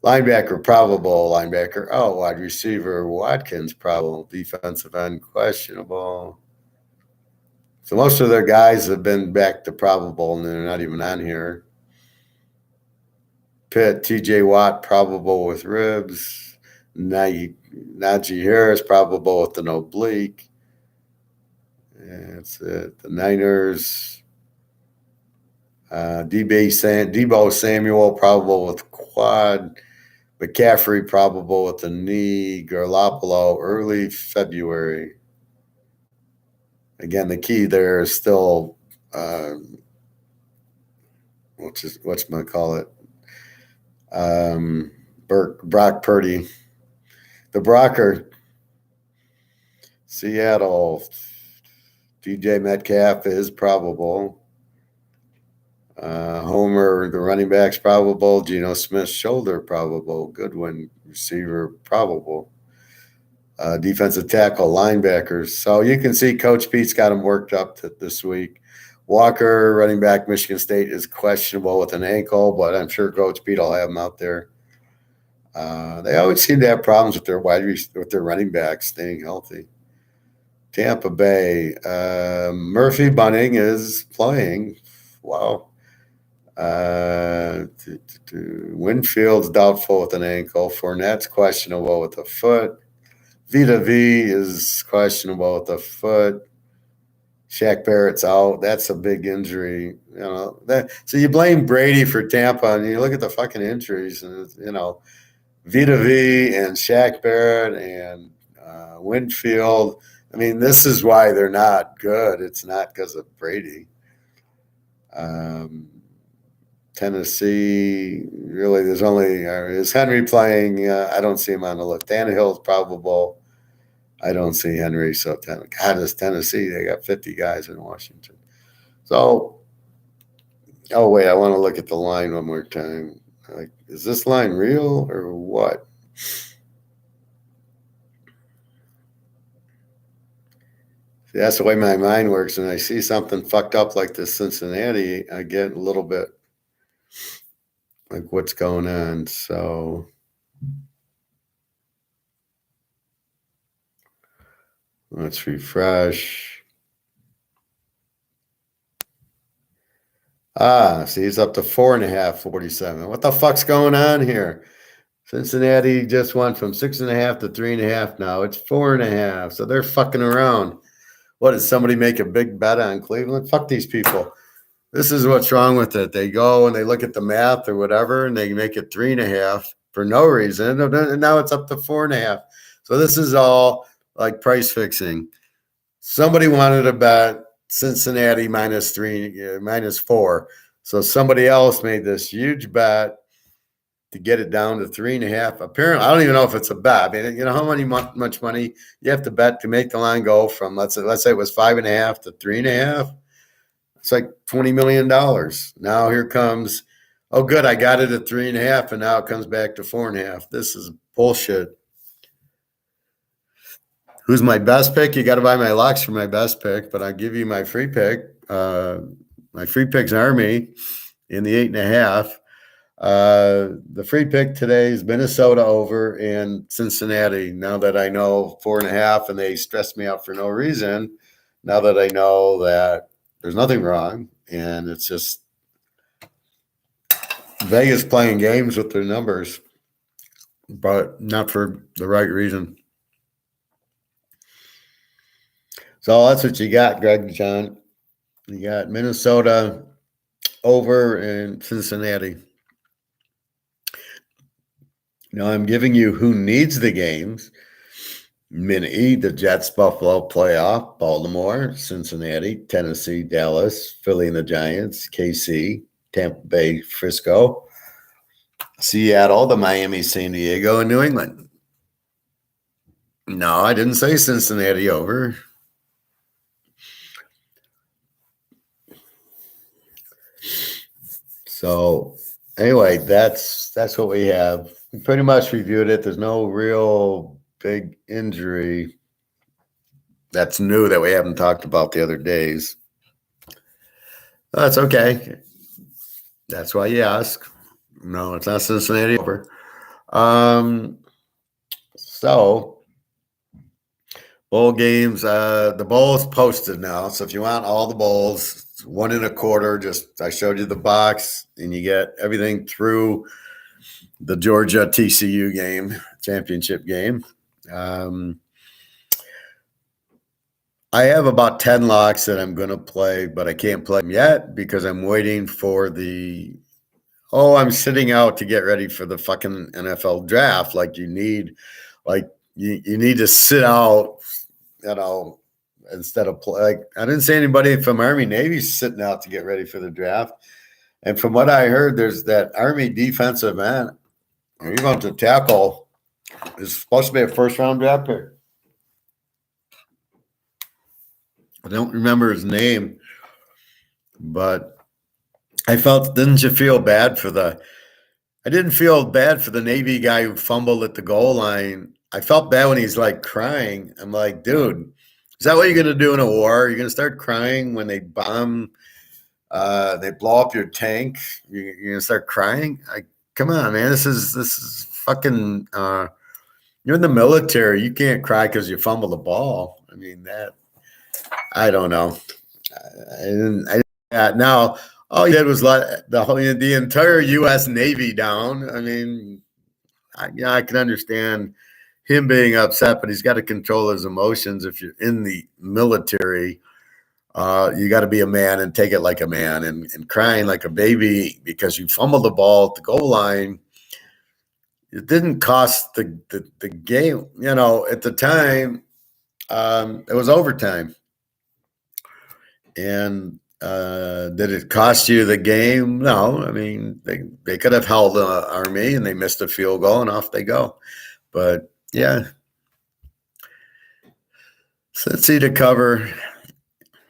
linebacker probable? Linebacker, wide receiver Watkins probable. Defensive end questionable. So most of their guys have been back to probable, and they're not even on here. Pitt, T.J. Watt probable with ribs. Najee Harris probable with an oblique. That's it. The Niners. Debo Samuel probable with quad. McCaffrey probable with the knee. Garoppolo early February. Again, the key there is still whatchamacallit? Brock Purdy. The Brocker. Seattle. DJ Metcalf is probable. Homer, the running back's probable. Geno Smith, shoulder probable. Goodwin, receiver probable. Defensive tackle, linebackers. So you can see Coach Pete's got him worked up this week. Walker, running back, Michigan State, is questionable with an ankle, but I'm sure Coach Pete will have him out there. They always seem to have problems with their running backs staying healthy. Tampa Bay, Murphy Bunting is playing. Wow. Winfield's doubtful with an ankle. Fournette's questionable with a foot. Vita V is questionable with a foot. Shaq Barrett's out. That's a big injury. So you blame Brady for Tampa, and you look at the fucking injuries, and Vita V and Shaq Barrett and Winfield. I mean, this is why they're not good. It's not because of Brady. Tennessee, really, there's only is Henry playing? I don't see him on the list. Tannehill's probable. I don't see Henry. So, God, it's Tennessee. They got 50 guys in Washington. So, oh, wait, I want to look at the line one more time. Like, is this line real or what? See, that's the way my mind works. When I see something fucked up like this Cincinnati, I get a little bit like what's going on. So let's refresh. See, he's up to 4.5, 47. What the fuck's going on here? Cincinnati just went from 6.5 to 3.5 now. It's 4.5. So they're fucking around. What, did somebody make a big bet on Cleveland? Fuck these people. This is what's wrong with it. They go and they look at the math or whatever, and they make it 3.5 for no reason. And now it's up to 4.5. So this is all like price fixing. Somebody wanted to bet Cincinnati -3, -4. So somebody else made this huge bet to get it down to 3.5. Apparently, I don't even know if it's a bet. I mean, how much money you have to bet to make the line go from let's say it was 5.5 to 3.5. It's like $20 million. Now here comes, oh good, I got it at 3.5, and now it comes back to 4.5. This is bullshit. Who's my best pick? You got to buy my locks for my best pick, but I'll give you my free pick. My free pick's Army in the 8.5. The free pick today is Minnesota over and Cincinnati. Now that I know 4.5 and they stressed me out for no reason, now that I know that there's nothing wrong and it's just Vegas playing games with their numbers, but not for the right reason. So that's what you got, Greg, John. You got Minnesota over and Cincinnati. Now I'm giving you who needs the games. Mini, the Jets, Buffalo playoff, Baltimore, Cincinnati, Tennessee, Dallas, Philly and the Giants, KC, Tampa Bay, Frisco, Seattle, the Miami, San Diego, and New England. No, I didn't say Cincinnati over. So anyway, that's what we have. We pretty much reviewed it. There's no real big injury that's new that we haven't talked about the other days. That's okay. That's why you ask. No, it's not Cincinnati over. So bowl games, the bowl is posted now. So if you want all the bowls, 1.25, just I showed you the box, and you get everything through the Georgia TCU game, championship game. I have about 10 locks that I'm going to play, but I can't play them yet because I'm waiting for I'm sitting out to get ready for the fucking NFL draft. Like you need to sit out, instead of play. Like I didn't see anybody from Army Navy sitting out to get ready for the draft. And from what I heard, there's that Army defensive end, or even to tackle, is supposed to be a first-round draft pick. I don't remember his name, but didn't you feel bad I didn't feel bad for the Navy guy who fumbled at the goal line. I felt bad when he's like crying. I'm like, dude, is that what you're going to do in a war? You're going to start crying when they bomb, they blow up your tank? You're going to start crying? Come on, man. This is fucking, you're in the military. You can't cry because you fumbled the ball. I mean, I don't know. Now, all he did was let the entire U.S. Navy down. I mean, I can understand him being upset, but he's got to control his emotions. If you're in the military, you got to be a man and take it like a man, and crying like a baby because you fumbled the ball at the goal line. It didn't cost the game. At the time, it was overtime. And did it cost you the game? No. I mean, they could have held Army and they missed a field goal and off they go. But yeah, Cincy to cover.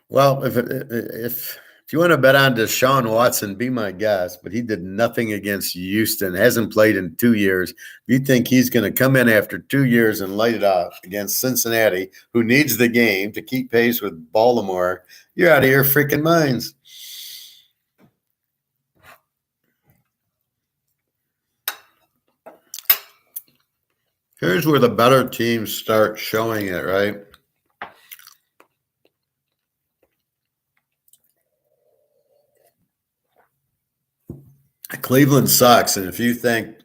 Well, if you want to bet on Deshaun Watson, be my guest. But he did nothing against Houston. Hasn't played in 2 years. If you think he's going to come in after 2 years and light it up against Cincinnati, who needs the game to keep pace with Baltimore, you're out of your freaking minds. Here's where the better teams start showing it, right? Cleveland sucks. And if you think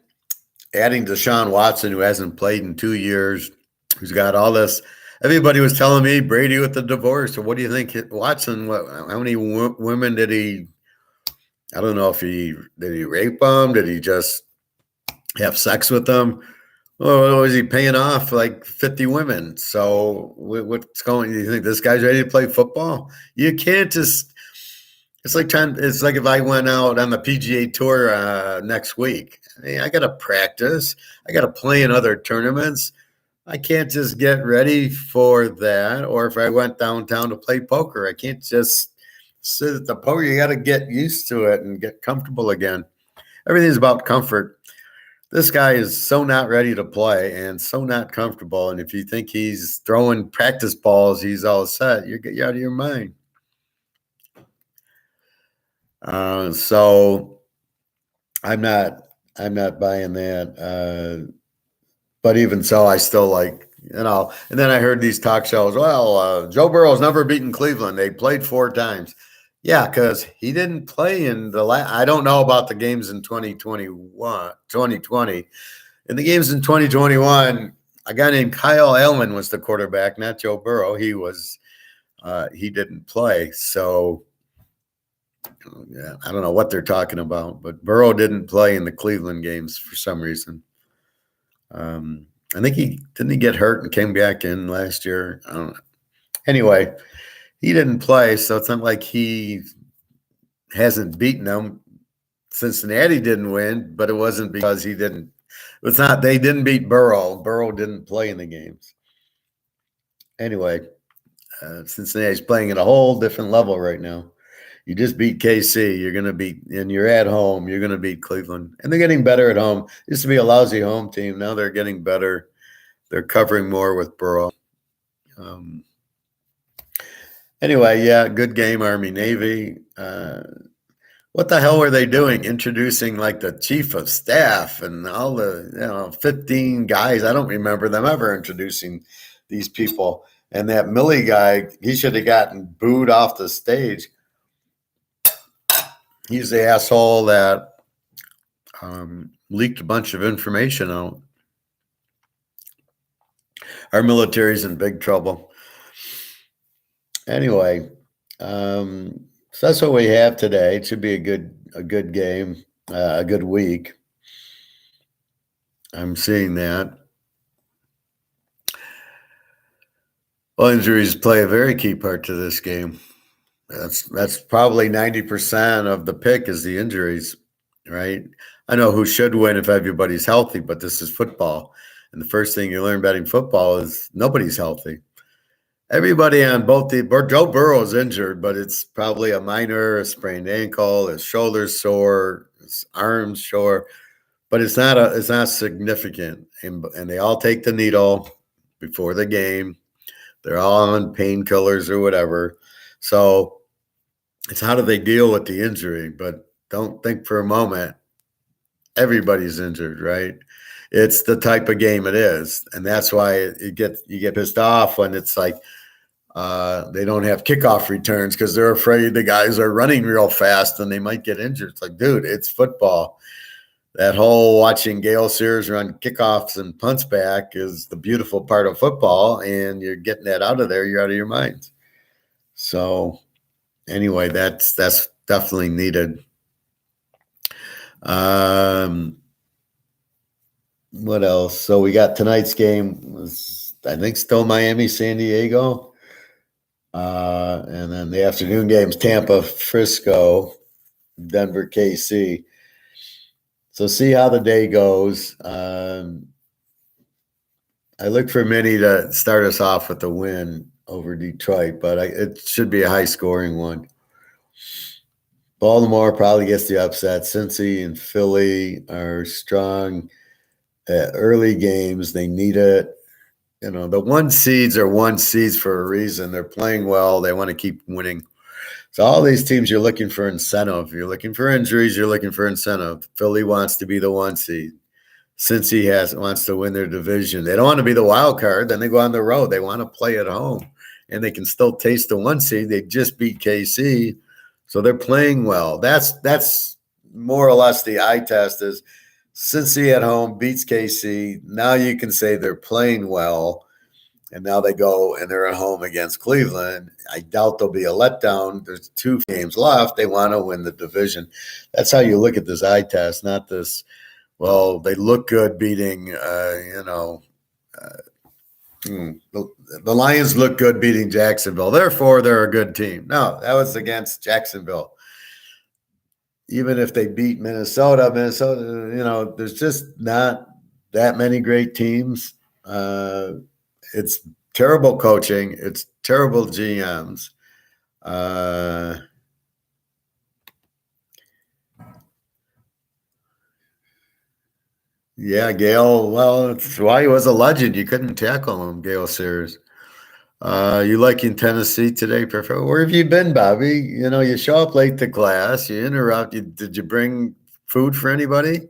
adding Deshaun Watson, who hasn't played in 2 years, who's got all this, everybody was telling me Brady with the divorce. So what do you think, Watson? How many women did he? I don't know if did he rape them? Did he just have sex with them? Or was he paying off like 50 women? So what's going? Do you think this guy's ready to play football? You can't just. It's like if I went out on the PGA Tour next week. I got to practice. I got to play in other tournaments. I can't just get ready for that. Or if I went downtown to play poker, I can't just sit at the poker. You got to get used to it and get comfortable again. Everything's about comfort. This guy is so not ready to play and so not comfortable. And if you think he's throwing practice balls, he's all set, you're out of your mind. So I'm not buying that. But even so, I still like, and then I heard these talk shows. Well, Joe Burrow's never beaten Cleveland. They played 4 times. Yeah, because he didn't play in the last. I don't know about the games in 2020. In the games in 2021, a guy named Kyle Allen was the quarterback, not Joe Burrow. He didn't play. So yeah, I don't know what they're talking about, but Burrow didn't play in the Cleveland games for some reason. I think he get hurt and came back in last year. I don't know. Anyway, he didn't play, so it's not like he hasn't beaten them. Cincinnati didn't win, but it wasn't because he didn't. It's not they didn't beat Burrow. Burrow didn't play in the games. Anyway, Cincinnati's playing at a whole different level right now. You just beat KC. You're going to beat, and you're at home. You're going to beat Cleveland. And they're getting better at home. Used to be a lousy home team. Now they're getting better. They're covering more with Burrow. Anyway, yeah, good game, Army-Navy. What the hell were they doing? Introducing like the chief of staff and all the 15 guys. I don't remember them ever introducing these people. And that Millie guy, he should have gotten booed off the stage. He's the asshole that leaked a bunch of information out. Our military's in big trouble. Anyway, so that's what we have today. It should be a good game, a good week. I'm seeing that. Well, injuries play a very key part to this game. That's probably 90% of the pick is the injuries, right? I know who should win if everybody's healthy, but this is football. And the first thing you learn betting football is nobody's healthy. Everybody on both Joe Burrow is injured, but it's probably a sprained ankle, his shoulder's sore, his arm's sore, but it's not significant. And they all take the needle before the game. They're all on painkillers or whatever. So it's how do they deal with the injury? But don't think for a moment everybody's injured, right? It's the type of game it is, and that's why you get pissed off when it's like, They don't have kickoff returns because they're afraid the guys are running real fast and they might get injured. It's like, dude, it's football. That whole watching Gale Sears run kickoffs and punts back is the beautiful part of football, and you're getting that out of there, you're out of your mind. So anyway, that's definitely needed. What else? So we got tonight's game was, I think, still Miami, San Diego. And then the afternoon games, Tampa, Frisco, Denver, KC. So see how the day goes. I look for Minnie to start us off with a win over Detroit, but it should be a high-scoring one. Baltimore probably gets the upset. Cincy and Philly are strong early games. They need it. You know, the one seeds are one seeds for a reason. They're playing well. They want to keep winning. So all these teams, you're looking for incentive. You're looking for injuries. You're looking for incentive. Philly wants to be the one seed. Cincy wants to win their division. They don't want to be the wild card. Then they go on the road. They want to play at home, and they can still taste the one seed. They just beat KC, so they're playing well. That's more or less the eye test is Cincy at home beats KC. Now you can say they're playing well, and now they go and they're at home against Cleveland. I doubt there'll be a letdown. There's 2 games left. They want to win the division. That's how you look at this eye test, not this, well, they look good beating, the Lions look good beating Jacksonville. Therefore, they're a good team. No, that was against Jacksonville. Even if they beat Minnesota, there's just not that many great teams. It's terrible coaching. It's terrible GMs. Yeah, Gale. Well, that's why he was a legend. You couldn't tackle him, Gale Sears. You liking Tennessee today? Where have you been, Bobby? You know, you show up late to class. You interrupt. Did you bring food for anybody?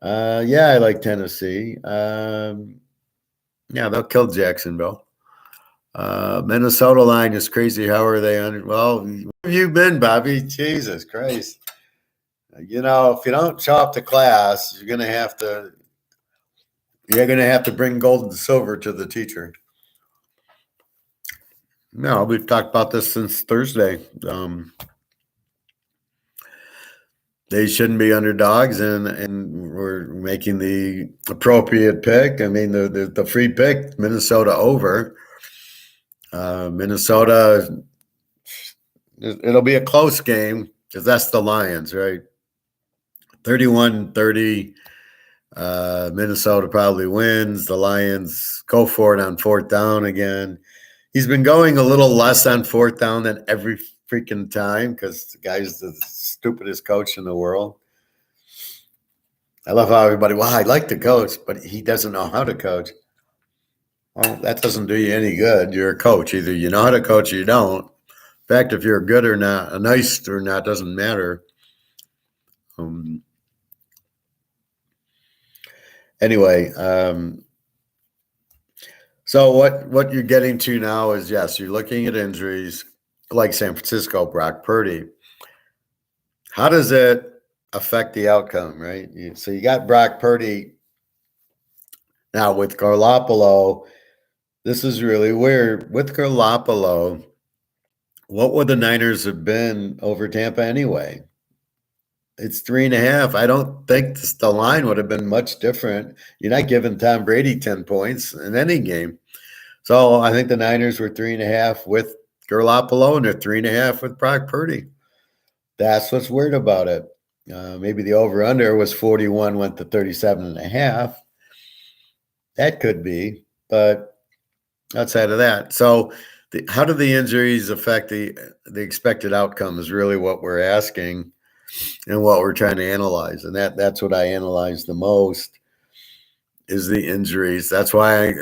Yeah, I like Tennessee. Yeah, they'll kill Jacksonville. Minnesota line is crazy. How are they on? Well, where have you been, Bobby? Jesus Christ. You know, if you don't show up to class, you're gonna have to bring gold and silver to the teacher. No, we've talked about this since Thursday. They shouldn't be underdogs, and we're making the appropriate pick. I mean, the free pick, Minnesota over. Minnesota, it'll be a close game because that's the Lions, right? 31-30. Minnesota probably wins. The Lions go for it on 4th down again. He's been going a little less on 4th down than every freaking time because the guy's the stupidest coach in the world. I love how everybody, well, I like the coach, but he doesn't know how to coach. Well, that doesn't do you any good. You're a coach. Either you know how to coach or you don't. In fact, if you're good or not, nice or not, doesn't matter. Anyway, so what you're getting to now is, yes, you're looking at injuries like San Francisco, Brock Purdy. How does it affect the outcome, right? So you got Brock Purdy. Now with Garoppolo, this is really weird. With Garoppolo, what would the Niners have been over Tampa anyway? It's 3.5. I don't think the line would have been much different. You're not giving Tom Brady 10 points in any game. So I think the Niners were 3.5 with Garoppolo, and they're 3.5 with Brock Purdy. That's what's weird about it. Maybe the over-under was 41, went to 37.5. That could be, but outside of that. So how do the injuries affect the expected outcome is really what we're asking and what we're trying to analyze. And that's what I analyze the most is the injuries. That's why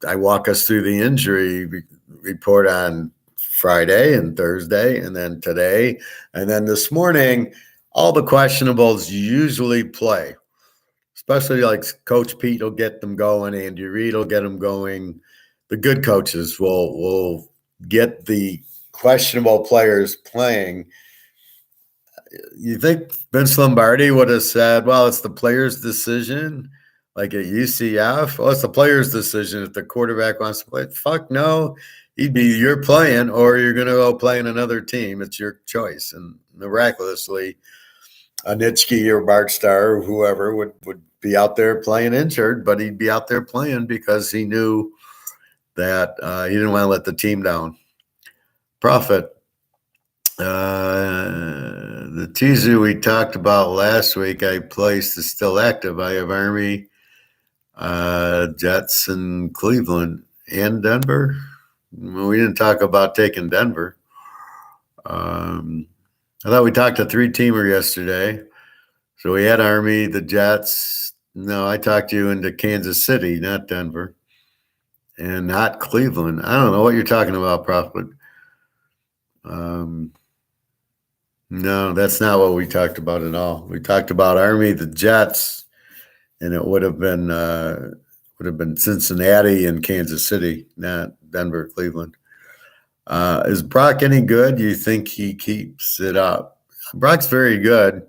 I walk us through the injury report on Friday and Thursday and then today. And then this morning, all the questionables usually play, especially like Coach Pete will get them going. Andy Reid will get them going. The good coaches will get the questionable players playing. You think Vince Lombardi would have said, well, it's the player's decision, like at UCF? Well, it's the player's decision if the quarterback wants to play. Fuck no. He'd be, you're playing or you're going to go play in another team. It's your choice. And miraculously, Anitsky or Bart Starr or whoever would be out there playing injured, but he'd be out there playing because he knew that he didn't want to let the team down. Profit. The teaser we talked about last week, I placed is still active. I have Army, Jets, and Cleveland and Denver. Well, we didn't talk about taking Denver. I thought we talked a 3-teamer yesterday. So we had Army, the Jets. No, I talked you into Kansas City, not Denver, and not Cleveland. I don't know what you're talking about, Prophet. No, that's not what we talked about at all. We talked about Army, the Jets, and it would have been Cincinnati and Kansas City, not Denver, Cleveland. Is Brock any good? Do you think he keeps it up? Brock's very good.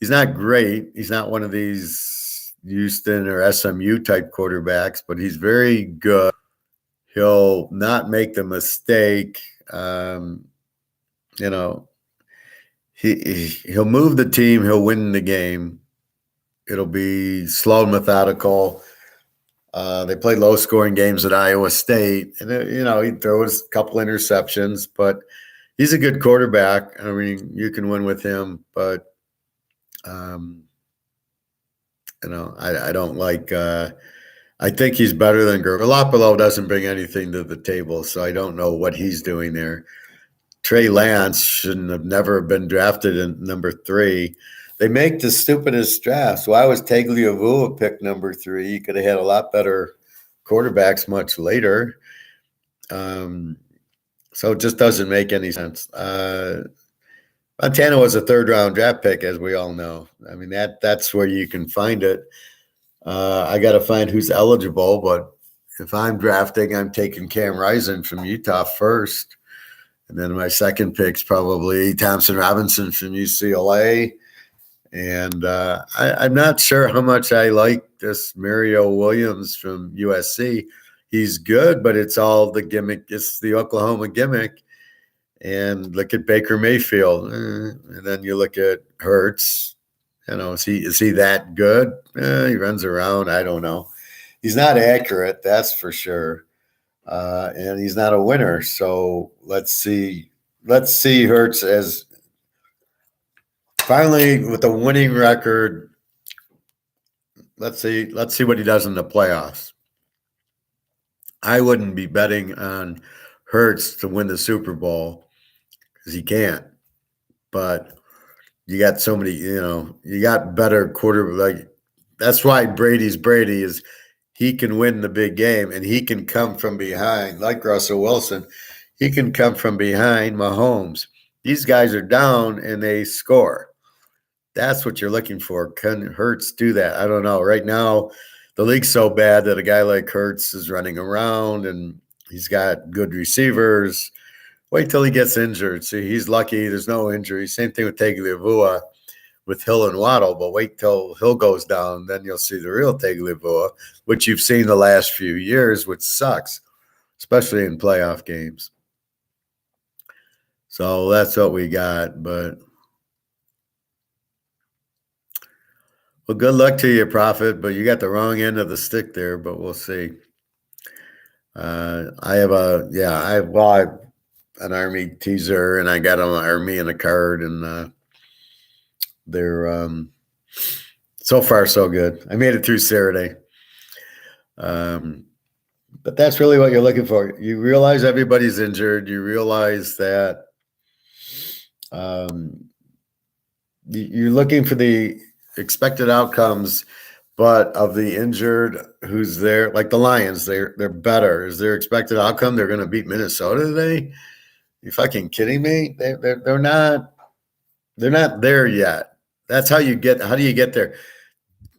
He's not great. He's not one of these Houston or SMU type quarterbacks, but he's very good. He'll not make the mistake. He'll move the team. He'll win the game. It'll be slow and methodical. They play low-scoring games at Iowa State, and he throws a couple interceptions, but he's a good quarterback. I mean, you can win with him, but I don't like. I think he's better than Garoppolo. Doesn't bring anything to the table, so I don't know what he's doing there. Trey Lance shouldn't have never been drafted in number 3. They make the stupidest drafts. Why was Tagliavua picked number 3? You could have had a lot better quarterbacks much later. So it just doesn't make any sense. Montana was a 3rd-round draft pick, as we all know. I mean, that's where you can find it. I got to find who's eligible, but if I'm drafting, I'm taking Cam Rising from Utah first. And then my second pick's probably Thompson Robinson from UCLA. And I'm not sure how much I like this Mario Williams from USC. He's good, but it's all the gimmick. It's the Oklahoma gimmick. And look at Baker Mayfield. And then you look at Hurts. Is he that good? He runs around. I don't know. He's not accurate, that's for sure. And he's not a winner. So let's see Hurts as finally with a winning record. Let's see what he does in the playoffs. I wouldn't be betting on Hurts to win the Super Bowl because he can't. But you got so many, you got better quarterback. That's why Brady's Brady is. He can win the big game, and he can come from behind, like Russell Wilson. He can come from behind Mahomes. These guys are down, and they score. That's what you're looking for. Can Hurts do that? I don't know. Right now, the league's so bad that a guy like Hurts is running around, and he's got good receivers. Wait till he gets injured. See, he's lucky. There's no injury. Same thing with Tagliavua with Hill and Waddle, but wait till Hill goes down, then you'll see the real Tagliavua, which you've seen the last few years, which sucks, especially in playoff games. So that's what we got. But well, good luck to you, Prophet. But you got the wrong end of the stick there. But we'll see. I have an Army teaser, and I got an Army in a card, and they're so far so good. I made it through Saturday. But that's really what you're looking for. You realize everybody's injured. You realize that you're looking for the expected outcomes, but of the injured who's there, like the Lions, they're better. Is their expected outcome they're going to beat Minnesota today? You fucking kidding me? They're not there yet. That's how do you get there?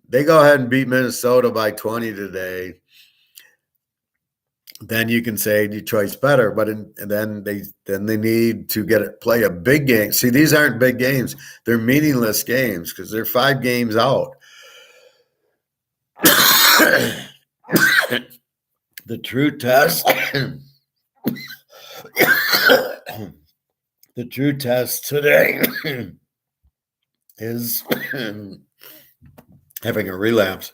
They go ahead and beat Minnesota by 20 today. then you can say Detroit's better. But and then they need to play a big game. See, these aren't big games; they're meaningless games because they're 5 games out. The true test. The true test today is having a relapse.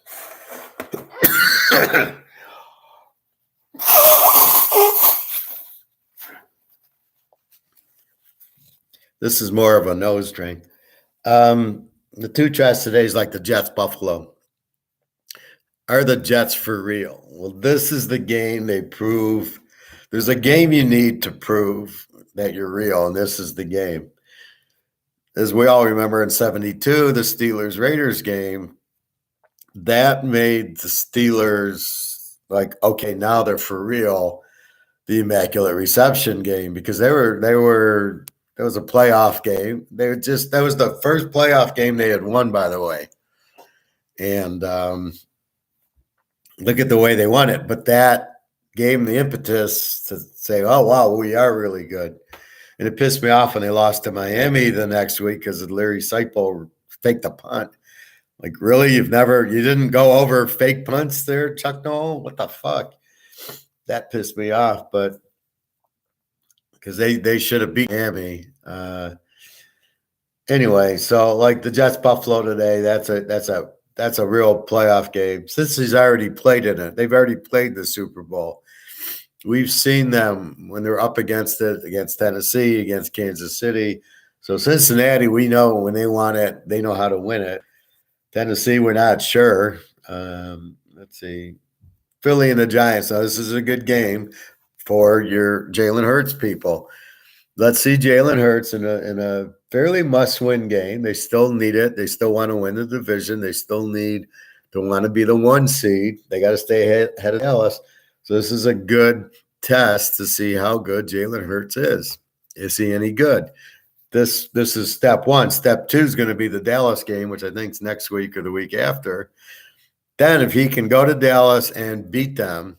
This is more of a nose drain. The two tests today is like the Jets Buffalo. Are the Jets for real? Well, this is the game they prove. There's a game you need to prove that you're real, and this is the game. As we all remember in 72, the Steelers-Raiders game, that made the Steelers like, okay, now they're for real. The Immaculate Reception game, because that was a playoff game. That was the first playoff game they had won, by the way. And look at the way they won it. But that gave them the impetus to say, oh, wow, we are really good. And it pissed me off when they lost to Miami the next week because Larry Seiple faked a punt. Like, really? You didn't go over fake punts there, Chuck Noll? What the fuck? That pissed me off, but because they should have beat Miami. Anyway, so like the Jets Buffalo today, that's a real playoff game. Since he's already played in it, they've already played the Super Bowl. We've seen them when they're up against it, against Tennessee, against Kansas City. So Cincinnati, we know when they want it, they know how to win it. Tennessee, we're not sure. Let's see. Philly and the Giants. Now, this is a good game for your Jalen Hurts people. Let's see Jalen Hurts in a fairly must-win game. They still need it. They still want to win the division. They still want to be the 1 seed. They got to stay ahead of Dallas. So this is a good test to see how good Jalen Hurts is. Is he any good? This is step 1. Step 2 is going to be the Dallas game, which I think is next week or the week after. Then if he can go to Dallas and beat them,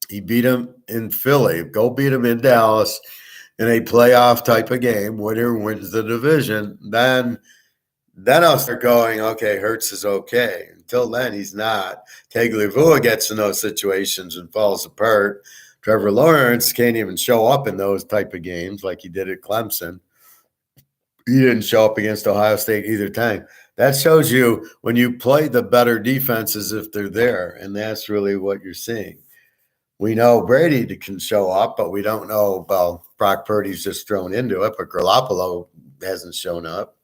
he beat them in Philly, go beat them in Dallas in a playoff type of game, winner wins the division, then I'll start going, okay, Hurts is okay. Until then, he's not. Tagliabue gets in those situations and falls apart. Trevor Lawrence can't even show up in those type of games like he did at Clemson. He didn't show up against Ohio State either time. That shows you when you play the better defenses if they're there, and that's really what you're seeing. We know Brady can show up, but we don't know, well, Brock Purdy's just thrown into it, but Garoppolo hasn't shown up.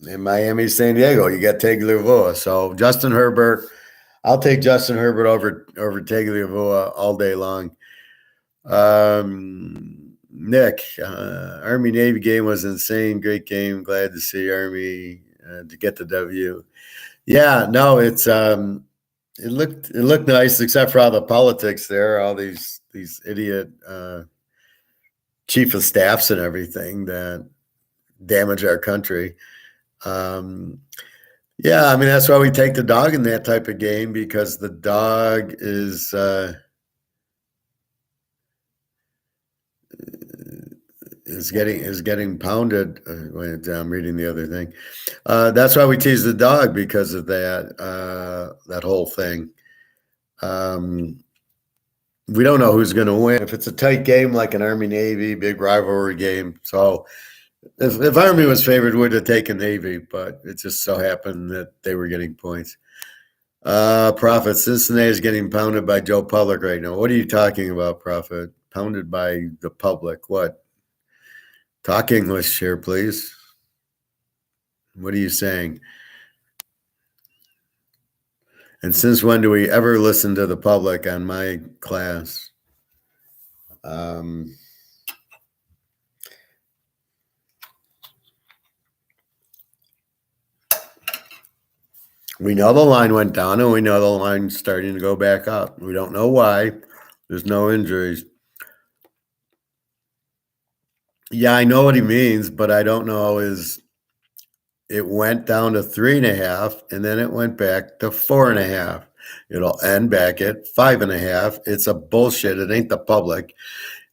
In Miami, San Diego, you got Tagliabue. So Justin Herbert, I'll take Justin Herbert over Tagliabue all day long. Nick, Army-Navy game was insane. Great game. Glad to see Army to get the W. Yeah, no, it looked nice, except for all the politics there, all these idiot chief of staffs and everything that damage our country. Yeah, I mean, that's why we take the dog in that type of game, because the dog is getting pounded. I'm reading the other thing. That's why we tease the dog, because of that whole thing. We don't know who's going to win. If it's a tight game like an Army-Navy, big rivalry game. So if Army was favored, we'd have taken Navy, but it just so happened that they were getting points. Prophet, Cincinnati is getting pounded by Joe Public right now. What are you talking about, Prophet? Pounded by the public? What? Talk English here, please. What are you saying? And since when do we ever listen to the public on my class? We know the line went down, and we know the line's starting to go back up. We don't know why. There's no injuries. Yeah, I know what he means, but I don't know it went down to 3.5, and then it went back to 4.5. It'll end back at 5.5. It's a bullshit. It ain't the public.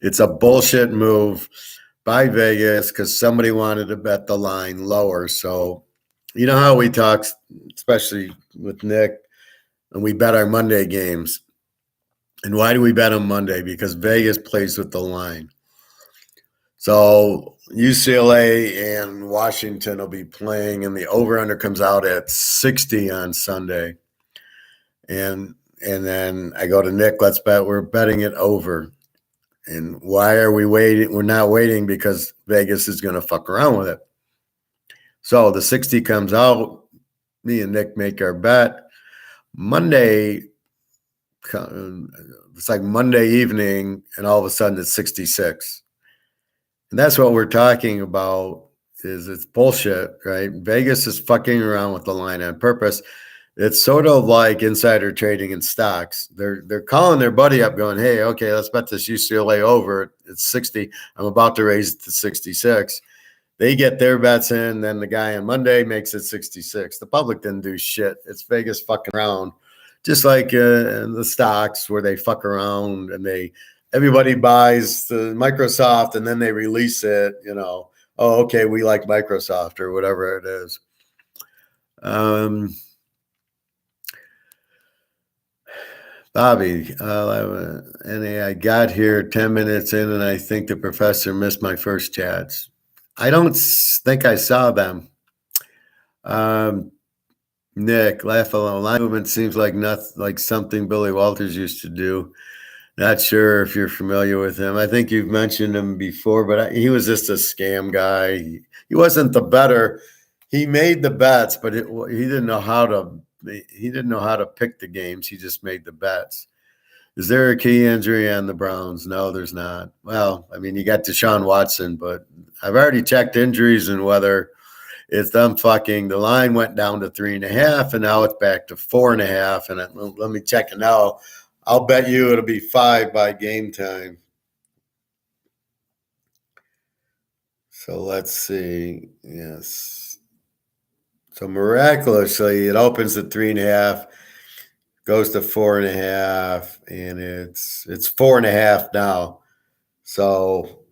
It's a bullshit move by Vegas because somebody wanted to bet the line lower. So, you know how we talk, especially with Nick, and we bet our Monday games. And why do we bet on Monday? Because Vegas plays with the line. So UCLA and Washington will be playing, and the over-under comes out at 60 on Sunday. And then I go to Nick, let's bet. We're betting it over. And why are we waiting? We're not waiting because Vegas is going to fuck around with it. So the 60 comes out. Me and Nick make our bet. Monday, it's like Monday evening, and all of a sudden it's 66. And that's what we're talking about is it's bullshit, right? Vegas is fucking around with the line on purpose. It's sort of like insider trading in stocks. They're calling their buddy up going, hey, okay, let's bet this UCLA over. It's 60. I'm about to raise it to 66. They get their bets in. Then the guy on Monday makes it 66. The public didn't do shit. It's Vegas fucking around. Just like the stocks where they fuck around and everybody buys the Microsoft and then they release it, oh, okay, we like Microsoft or whatever it is. Bobby, I got here 10 minutes in and I think the professor missed my first chats. I don't think I saw them. Nick, laugh alone. Line movement seems like something Billy Walters used to do. Not sure if you're familiar with him. I think you've mentioned him before, but he was just a scam guy. He wasn't the better. He made the bets, but he didn't know how to. He didn't know how to pick the games. He just made the bets. Is there a key injury on the Browns? No, there's not. Well, I mean, you got Deshaun Watson, but I've already checked injuries and whether it's them fucking. The line went down to 3.5, and now it's back to 4.5. And let me check it now. I'll bet you it'll be 5 by game time. So let's see. Yes. So miraculously, it opens at 3.5, goes to 4.5, and it's 4.5 now. So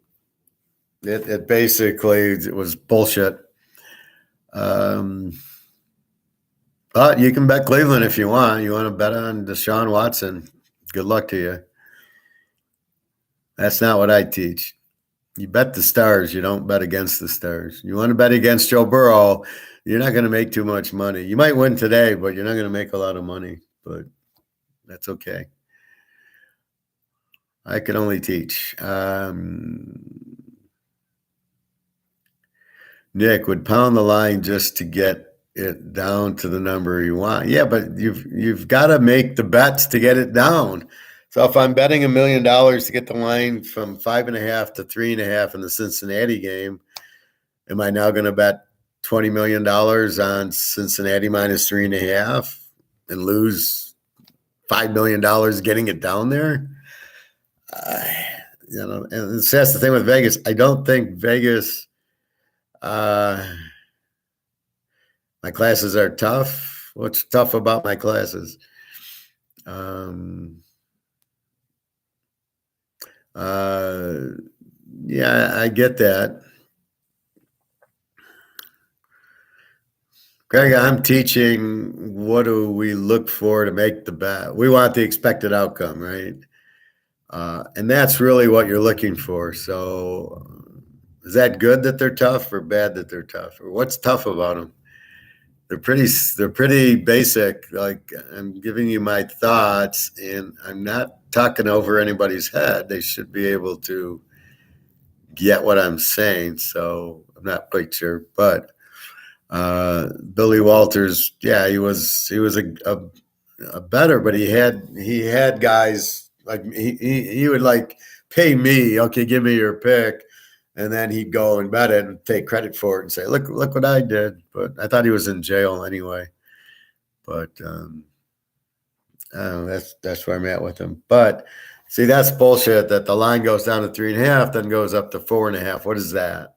it basically was bullshit. But you can bet Cleveland if you want. You want to bet on Deshaun Watson. Good luck to you. That's not what I teach. You bet the stars. You don't bet against the stars. You want to bet against Joe Burrow, you're not going to make too much money. You might win today, but you're not going to make a lot of money. But that's okay. I can only teach. Nick would pound the line just to get it down to the number you want. Yeah, but you've got to make the bets to get it down. So if I'm betting $1 million to get the line from 5.5 to 3.5 in the Cincinnati game, am I now going to bet $20 million on Cincinnati minus 3.5 and lose $5 million getting it down there? And that's the thing with Vegas. I don't think Vegas. My classes are tough. What's tough about my classes? Yeah, I get that. Greg, I'm teaching what do we look for to make the bet. We want the expected outcome, right? And that's really what you're looking for. So is that good that they're tough or bad that they're tough? Or what's tough about them? They're pretty basic. Like I'm giving you my thoughts and I'm not talking over anybody's head. They should be able to get what I'm saying. So I'm not quite sure, but Billy Walters, yeah, he was a better, but he had guys like he would like pay me, okay, give me your pick, and then he'd go and bet it and take credit for it and say, look what I did. But I thought he was in jail anyway. But I don't know, that's where I'm at with him. But see, that's bullshit that the line goes down to 3.5, then goes up to 4.5. What is that?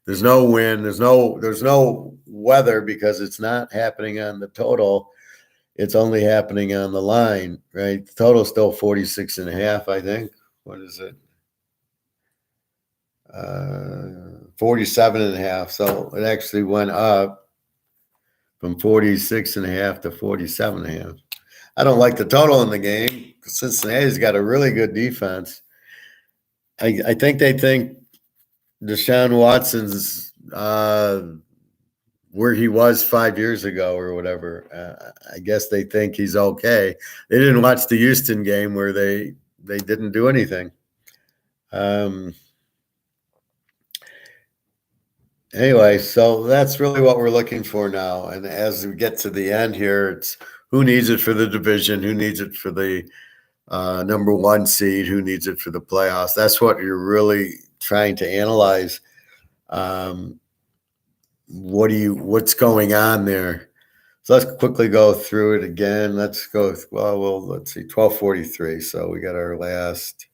There's no win. There's no weather because it's not happening on the total. it's only happening on the line, right? The total's still 46.5, I think. What is it? 47.5. So it actually went up from 46.5 to 47.5. I don't like the total in the game. Cincinnati's got a really good defense. I think they think Deshaun Watson's where he was 5 years ago or whatever. I guess they think he's okay. They didn't watch the Houston game where they didn't do anything. Anyway, so that's really what we're looking for now. And as we get to the end here, it's who needs it for the division, who needs it for the number one seed, who needs it for the playoffs. That's what you're really trying to analyze. What's going on there? So let's quickly go through it again. Let's go. Let's see, 12:43. So we got our last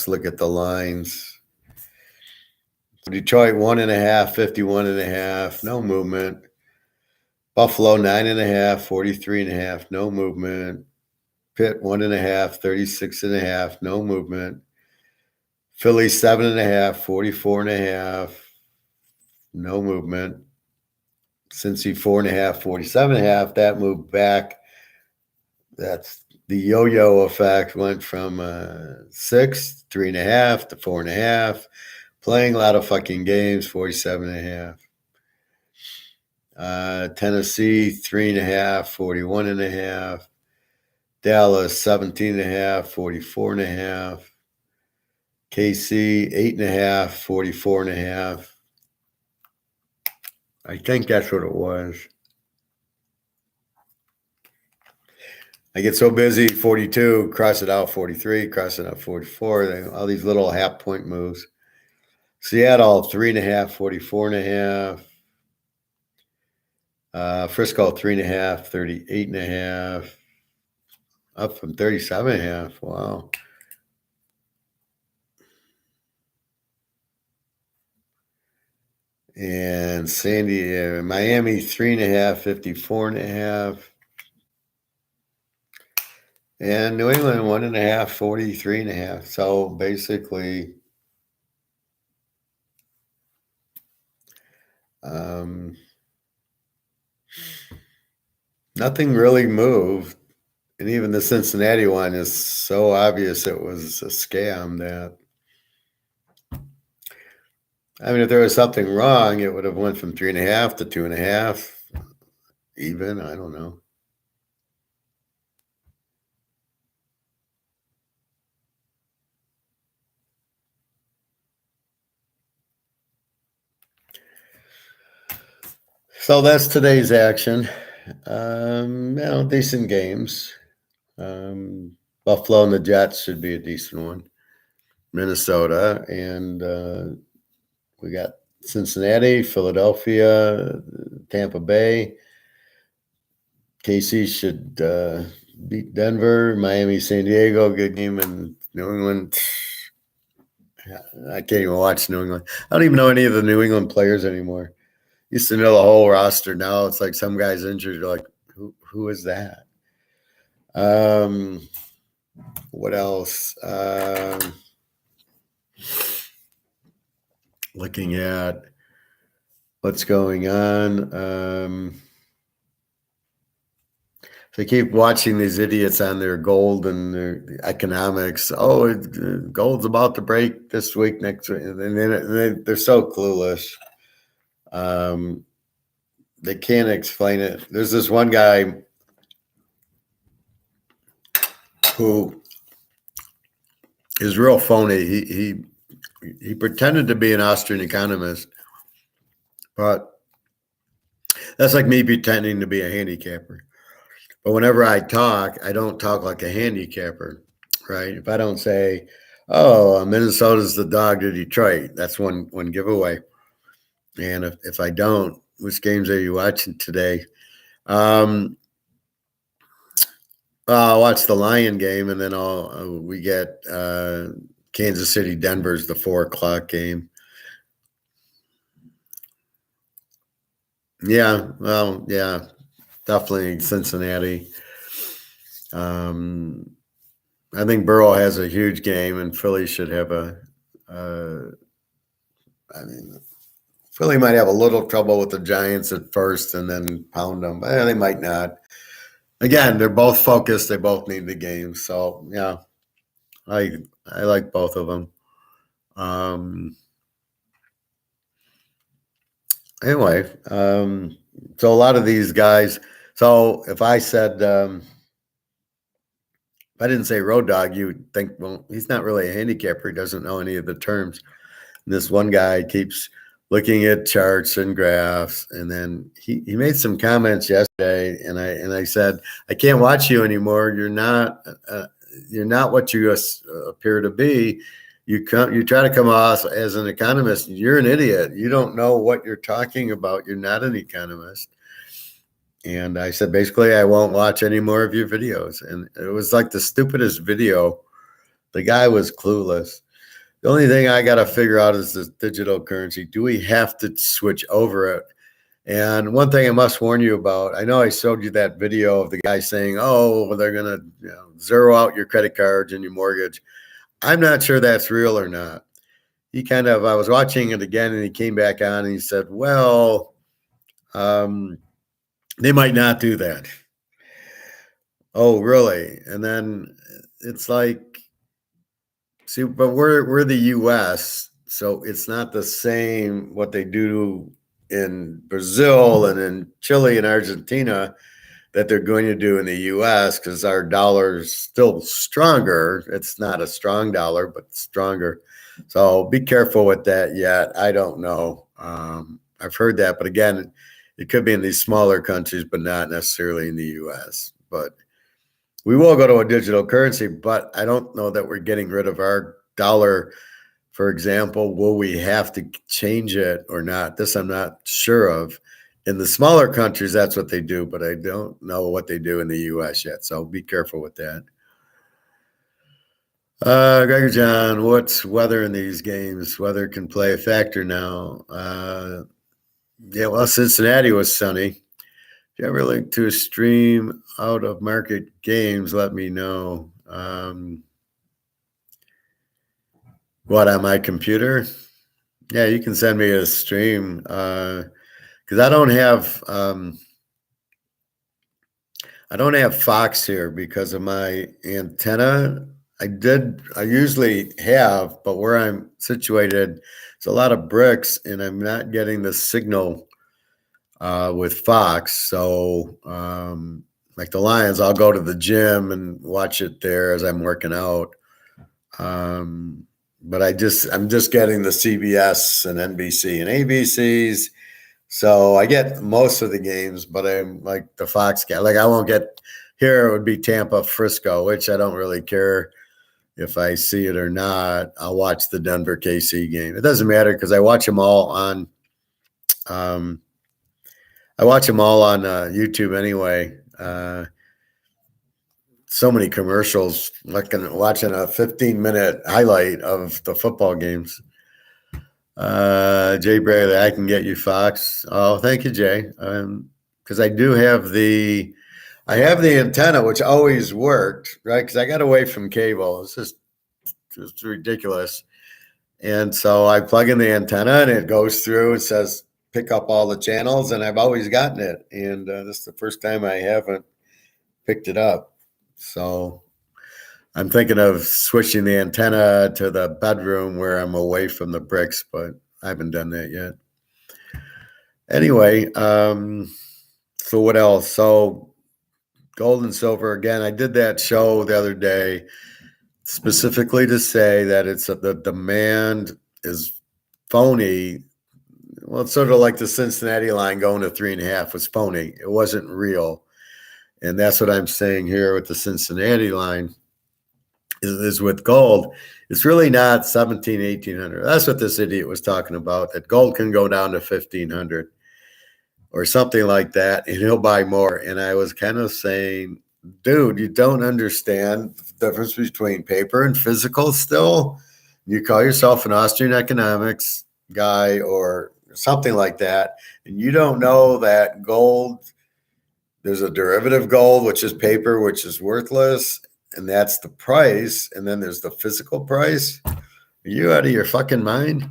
look at the lines. Detroit 1.5, 51.5, no movement. Buffalo 9.5, 43.5, no movement. Pitt 1.5, 36.5, no movement. Philly 7.5, 44.5, no movement. Cincy 4.5, 47.5, that moved back. That's the yo-yo effect. Went from 6, 3.5 to 4.5. Playing a lot of fucking games, 47.5. Tennessee 3.5, 41.5. Dallas 17.5, 44.5. KC 8.5, 44.5. I think that's what it was. I get so busy, 42, cross it out, 43, cross it out, 44. All these little half point moves. Seattle 3.5, 44.5. Frisco 3.5, 38.5. Up from 37.5. Wow. And Miami 3.5, 54.5. And New England 1.5, 43.5. So basically, nothing really moved. And even the Cincinnati one is so obvious it was a scam that, I mean, if there was something wrong, it would have went from 3.5 to 2.5. Even, I don't know. So that's today's action. Decent games. Buffalo and the Jets should be a decent one. Minnesota, and we got Cincinnati, Philadelphia, Tampa Bay. KC should beat Denver. Miami, San Diego, good game. And New England, I can't even watch New England. I don't even know any of the New England players anymore. Used to know the whole roster. Now it's like some guy's injured. You're like, who is that? What else? Looking at what's going on. So I keep watching these idiots on their gold and their economics. Oh, gold's about to break this week, next week. And then they're so clueless. They can't explain it. There's this one guy who is real phony. He pretended to be an Austrian economist, but that's like me pretending to be a handicapper. But whenever I talk, I don't talk like a handicapper, right? If I don't say, "Oh, Minnesota's the dog to Detroit," that's one giveaway. And if I don't, which games are you watching today? I'll watch the Lion game, and then we get Kansas City, Denver's the 4:00 game. Yeah, well, yeah. definitely Cincinnati. I think Burrow has a huge game, and Philly should have I mean, Philly might have a little trouble with the Giants at first and then pound them. They might not. Again, they're both focused. They both need the game. So, yeah, I like both of them. Anyway, so a lot of these guys. So if I said, if I didn't say road dog, you would think, well, he's not really a handicapper. He doesn't know any of the terms. And this one guy keeps looking at charts and graphs, and then he made some comments yesterday, and I said, I can't watch you anymore. You're not what you appear to be. You try to come off as an economist. You're an idiot. You don't know what you're talking about. You're not an economist. And I said, basically, I won't watch any more of your videos. And it was like the stupidest video. The guy was clueless. The only thing I got to figure out is this digital currency. Do we have to switch over it? And one thing I must warn you about, I know I showed you that video of the guy saying, oh, they're going to zero out your credit cards and your mortgage. I'm not sure that's real or not. I was watching it again, and he came back on and he said, well, they might not do that. Oh, really? And then it's like, see, but we're the U.S., so it's not the same what they do in Brazil and in Chile and Argentina that they're going to do in the U.S. because our dollar's still stronger. It's not a strong dollar, but stronger. So be careful with that yet. I don't know. I've heard that, but again, it could be in these smaller countries, but not necessarily in the U.S. But we will go to a digital currency, but I don't know that we're getting rid of our dollar. For example, will we have to change it or not? This I'm not sure of. In the smaller countries, that's what they do, but I don't know what they do in the U.S. yet. So be careful with that. Gregor John, what's weather in these games? Weather can play a factor now. Yeah, well, Cincinnati was sunny. If you ever link to a stream out of market games, let me know. What, on my computer? Yeah, you can send me a stream because I don't have Fox here because of my antenna. I usually have, but where I'm situated, it's a lot of bricks, and I'm not getting the signal with Fox. So, like the Lions, I'll go to the gym and watch it there as I'm working out. But I'm just getting the CBS and NBC and ABCs. So I get most of the games, but I'm like the Fox guy. Like I won't get here. It would be Tampa Frisco, which I don't really care if I see it or not. I'll watch the Denver KC game. It doesn't matter because I watch them all on. YouTube anyway. So many commercials, watching a 15-minute highlight of the football games. Jay Bradley, I can get you Fox. Oh, thank you, Jay. Because I do have the antenna, which always worked, right? Because I got away from cable. It's just ridiculous. And so I plug in the antenna, and it goes through. It says pick up all the channels, and I've always gotten it. And this is the first time I haven't picked it up. So I'm thinking of switching the antenna to the bedroom where I'm away from the bricks, but I haven't done that yet. Anyway, so what else? So gold and silver, again, I did that show the other day specifically to say that the demand is phony. Well, it's sort of like the Cincinnati line going to 3.5 was phony. It wasn't real. And that's what I'm saying here with the Cincinnati line is with gold. It's really not 17, 1800. That's what this idiot was talking about, that gold can go down to 1500 or something like that, and he'll buy more. And I was kind of saying, dude, you don't understand the difference between paper and physical still. You call yourself an Austrian economics guy or something like that, and you don't know that gold there's a derivative gold, which is paper, which is worthless, and that's the price. And then there's the physical price. Are you out of your fucking mind?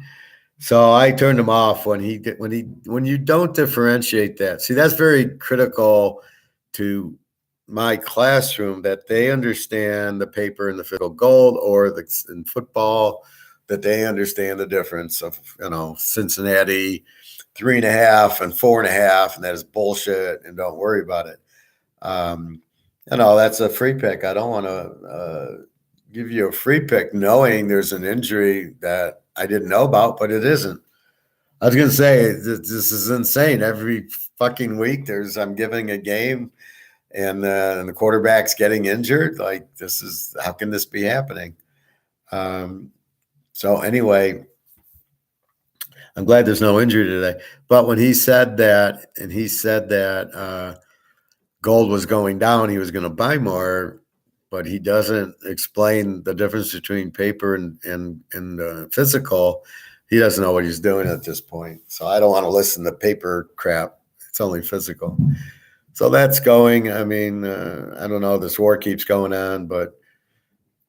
So I turned him off when you don't differentiate that. See, that's very critical to my classroom, that they understand the paper and the physical gold, or in football, that they understand the difference of, Cincinnati 3.5 and 4.5, and that is bullshit, and don't worry about it. That's a free pick. I don't want to give you a free pick knowing there's an injury that I didn't know about, but it isn't. I was going to say, this is insane. Every fucking week I'm giving a game, and the quarterback's getting injured. Like, how can this be happening? So anyway, I'm glad there's no injury today. But when he said that, gold was going down, he was going to buy more, but he doesn't explain the difference between paper and physical. He doesn't know what he's doing at this point. So I don't want to listen to paper crap. It's only physical. So that's going. I mean, I don't know. This war keeps going on, but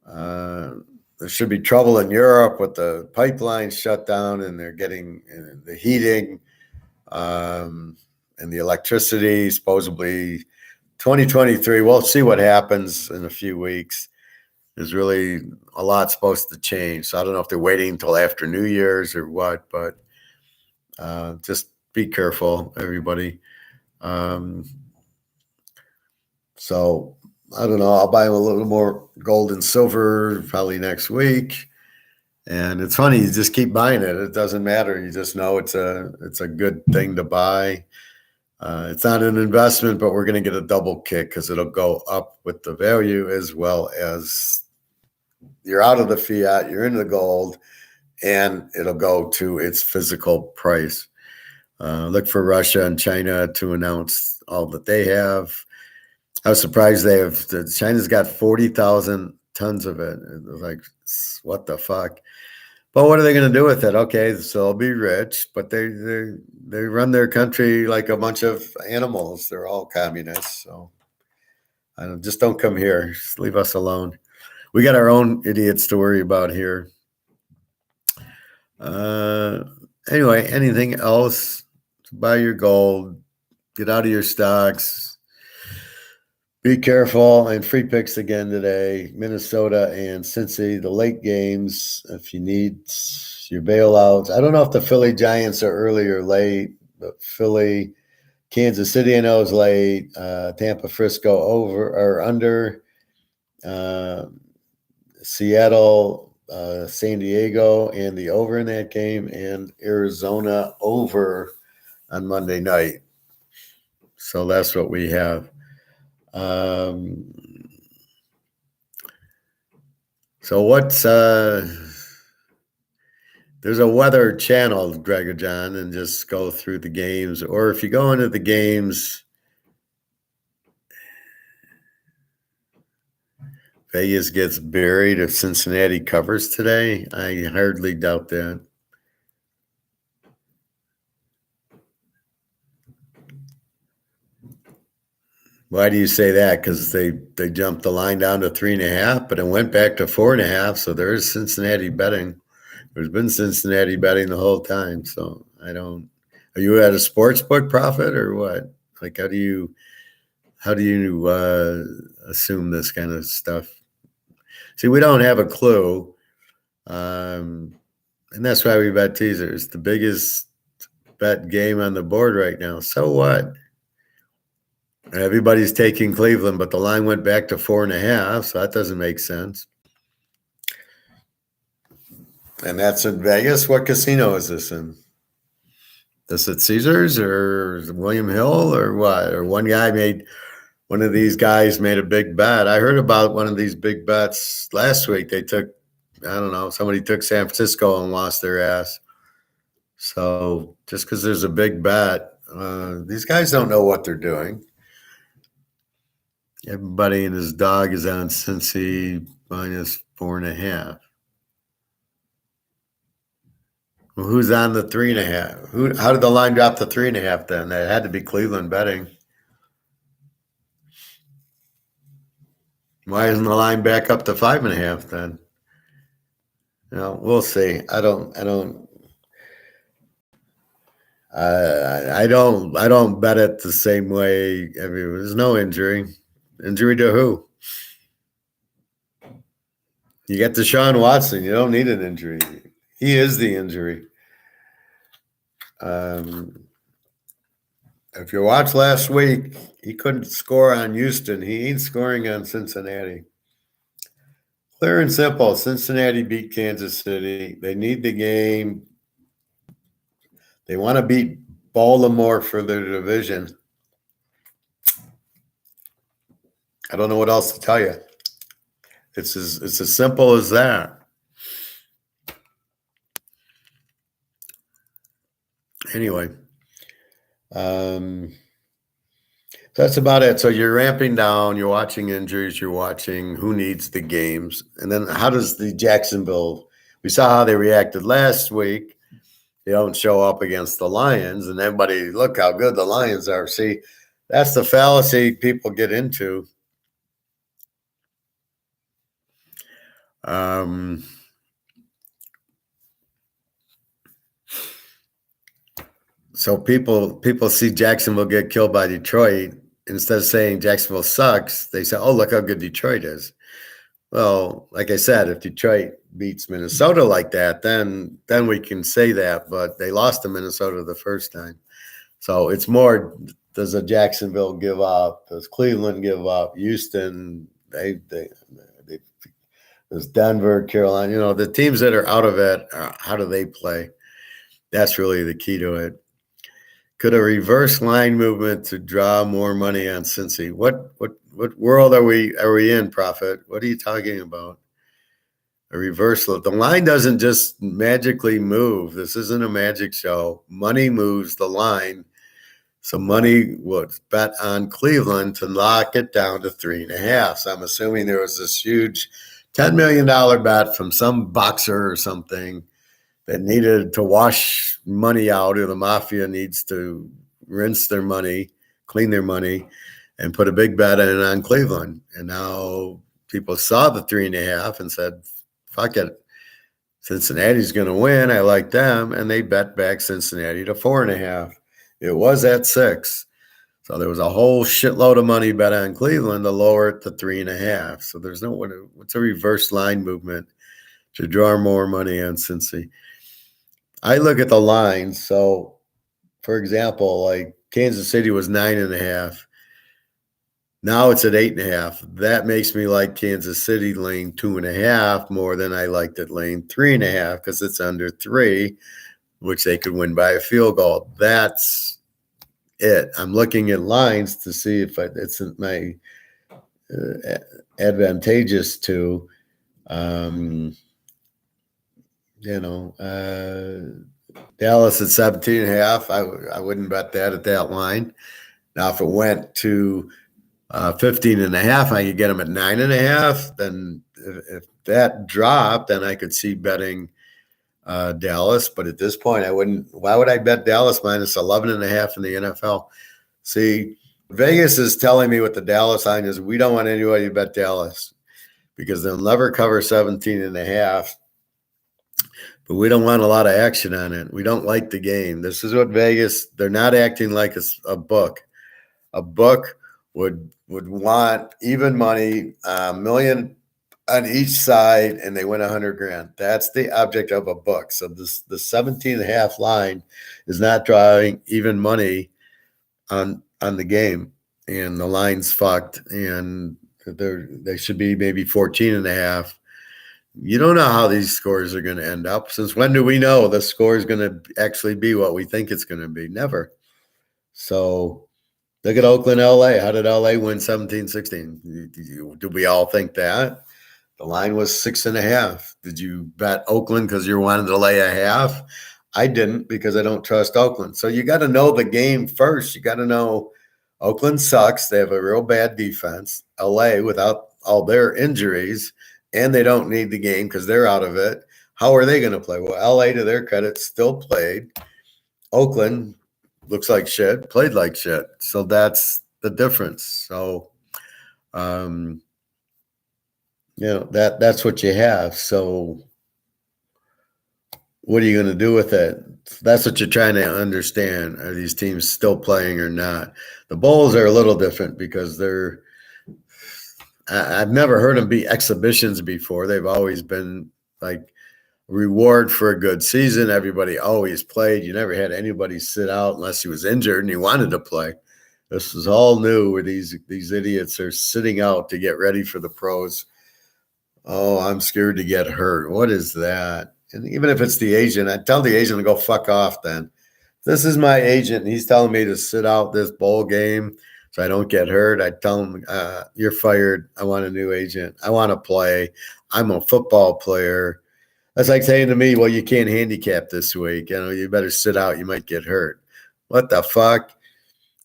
there should be trouble in Europe with the pipelines shut down, and they're getting the heating and the electricity. Supposedly 2023, we'll see what happens in a few weeks. There's really a lot supposed to change. So I don't know if they're waiting until after New Year's or what, but just be careful, everybody. So I don't know. I'll buy a little more gold and silver probably next week. And it's funny, you just keep buying it. It doesn't matter. You just know it's a good thing to buy. It's not an investment, but we're going to get a double kick because it'll go up with the value, as well as you're out of the fiat, you're into the gold, and it'll go to its physical price. Look for Russia and China to announce all that they have. I was surprised China's got 40,000 tons of it. It was like, what the fuck? But what are they going to do with it? Okay, so they'll be rich, but they run their country like a bunch of animals. They're all communists. So just don't come here. Just leave us alone. We got our own idiots to worry about here. Anyway, anything else? Buy your gold. Get out of your stocks. Be careful. And free picks again today. Minnesota and Cincy, the late games. If you need your bailouts. I don't know if the Philly Giants are early or late, but Philly, Kansas City, I know is late. Tampa, Frisco over or under. Seattle, San Diego, and the over in that game, and Arizona over on Monday night. So that's what we have. So what's there's a weather channel, Gregor John, and just go through the games. Or if you go into the games, Vegas gets buried if Cincinnati covers today. I hardly doubt that. Why do you say that? Because they jumped the line down to 3.5, but it went back to 4.5. So there is Cincinnati betting. There's been Cincinnati betting the whole time. So I don't. Are you at a sports book profit or what? Like, how do you assume this kind of stuff? See, we don't have a clue, and that's why we bet teasers. The biggest bet game on the board right now. So what? Everybody's taking Cleveland, but the line went back to 4.5, so that doesn't make sense. And that's in Vegas. What casino is this in? This at Caesars or William Hill or what? Or one of these guys made a big bet. I heard about one of these big bets last week. They took, I don't know, somebody took San Francisco and lost their ass. So just because there's a big bet, these guys don't know what they're doing. Everybody and his dog is on Cincy minus 4.5. Well, who's on the 3.5? How did the line drop to 3.5 then? That had to be Cleveland betting. Why isn't the line back up to 5.5 then? We'll see. I don't bet it the same way. I mean, there's no injury. Injury to who? You get Deshaun Watson. You don't need an injury. He is the injury. If you watched last week, he couldn't score on Houston. He ain't scoring on Cincinnati. Clear and simple. Cincinnati beat Kansas City. They need the game. They want to beat Baltimore for their division. I don't know what else to tell you. It's as simple as that. Anyway, that's about it. So you're ramping down. You're watching injuries. You're watching who needs the games, and then how does the Jacksonville? We saw how they reacted last week. They don't show up against the Lions, and everybody look how good the Lions are. See, that's the fallacy people get into. So people see Jacksonville get killed by Detroit. Instead of saying Jacksonville sucks, they say, "Oh, look how good Detroit is." Well, like I said, if Detroit beats Minnesota like that, then we can say that. But they lost to Minnesota the first time, so it's more: does a Jacksonville give up? Does Cleveland give up? Houston, they does Denver, Carolina? The teams that are out of it, how do they play? That's really the key to it. Could a reverse line movement to draw more money on Cincy? What world are we in, Prophet? What are you talking about? A reversal. The line doesn't just magically move. This isn't a magic show. Money moves the line. So money was bet on Cleveland to lock it down to 3.5. So I'm assuming there was this huge $10 million bet from some boxer or something that needed to wash money out, or the mafia needs to rinse their money, clean their money, and put a big bet in on Cleveland. And now people saw the 3.5 and said, fuck it. Cincinnati's going to win. I like them. And they bet back Cincinnati to 4.5. It was at 6. So there was a whole shitload of money bet on Cleveland to lower it to 3.5. So there's what's a reverse line movement to draw more money on Cincy? I look at the lines. So, for example, like Kansas City was 9.5. Now it's at 8.5. That makes me like Kansas City laying 2.5 more than I liked it laying 3.5 because it's under 3, which they could win by a field goal. That's it. I'm looking at lines to see if it's my advantageous to. Dallas at 17.5. I wouldn't bet that at that line. Now, if it went to 15.5, I could get them at 9.5. Then if that dropped, then I could see betting Dallas. But at this point, I wouldn't. Why would I bet Dallas minus 11.5 in the NFL? See, Vegas is telling me what the Dallas line is. We don't want anybody to bet Dallas because they'll never cover 17.5. But we don't want a lot of action on it. We don't like the game. This is what Vegas, they're not acting like a book. A book would want even money, $1 million on each side, and they win $100,000. That's the object of a book. So the 17.5 line is not drawing even money on the game, and the line's fucked, and they should be maybe 14.5. You don't know how these scores are going to end up. Since when do we know the score is going to actually be what we think it's going to be? Never. So look at Oakland, LA. How did LA win 17-16? Do we all think that? The line was 6.5. Did you bet Oakland because you wanted to lay a half? I didn't because I don't trust Oakland. So you got to know the game first. You got to know Oakland sucks. They have a real bad defense. LA, without all their injuries, and they don't need the game because they're out of it. How are they going to play? Well, LA, to their credit, still played. Oakland looks like shit, played like shit. So that's the difference. So that's what you have. So what are you going to do with it? That's what you're trying to understand. Are these teams still playing or not? The Bulls are a little different because I've never heard them be exhibitions before. They've always been like reward for a good season. Everybody always played. You never had anybody sit out unless he was injured and he wanted to play. This is all new where these idiots are sitting out to get ready for the pros. Oh, I'm scared to get hurt. What is that? And even if it's the agent, I tell the agent to go fuck off then. This is my agent. He's telling me to sit out this bowl game so I don't get hurt. I tell him, you're fired. I want a new agent. I want to play. I'm a football player. That's like saying to me, well, you can't handicap this week. You better sit out. You might get hurt. What the fuck?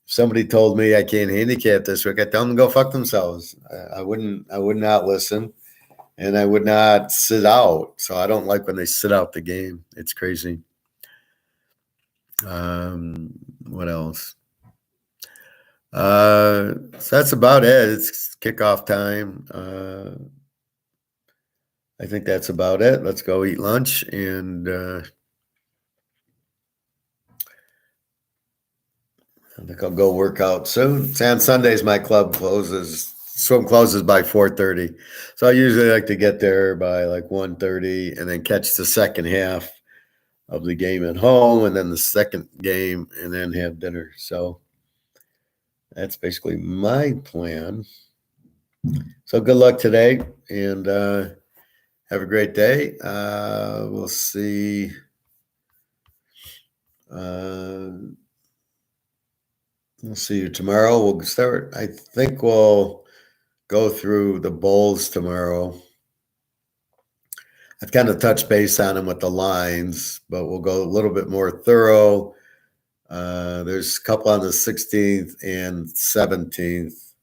If somebody told me I can't handicap this week, I tell them to go fuck themselves. I would not listen. And I would not sit out. So I don't like when they sit out the game. It's crazy. What else? So that's about it. It's kickoff time. I think that's about it. Let's go eat lunch. And I think I'll go work out soon. On Sundays, my club swim closes by 4:30. So I usually like to get there by like 1:30 and then catch the second half of the game at home and then the second game and then have dinner. So that's basically my plan. So good luck today and have a great day. We'll see. We'll see you tomorrow. We'll start. I think we'll go through the bowls tomorrow. I've kind of touched base on them with the lines, but we'll go a little bit more thorough. There's a couple on the 16th and 17th.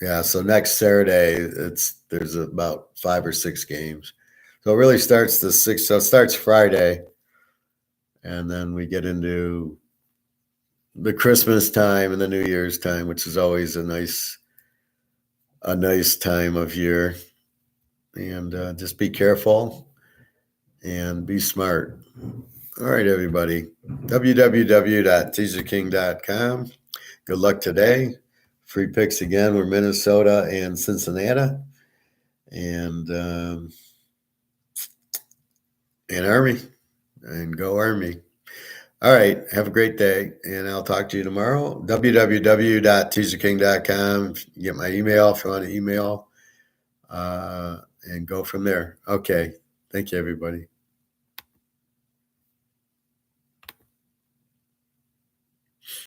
Yeah, so next Saturday, there's about 5 or 6 games. So it really starts the 6th. So it starts Friday, and then we get into the Christmas time and the New Year's time, which is always a nice time of year. And just be careful and be smart. All right, everybody. www.teaserking.com. Good luck today. Free picks again. We're Minnesota and Cincinnati. And Army. And go Army. All right. Have a great day. And I'll talk to you tomorrow. www.teaserking.com. Get my email if you want to email. And go from there. Okay. Thank you, everybody.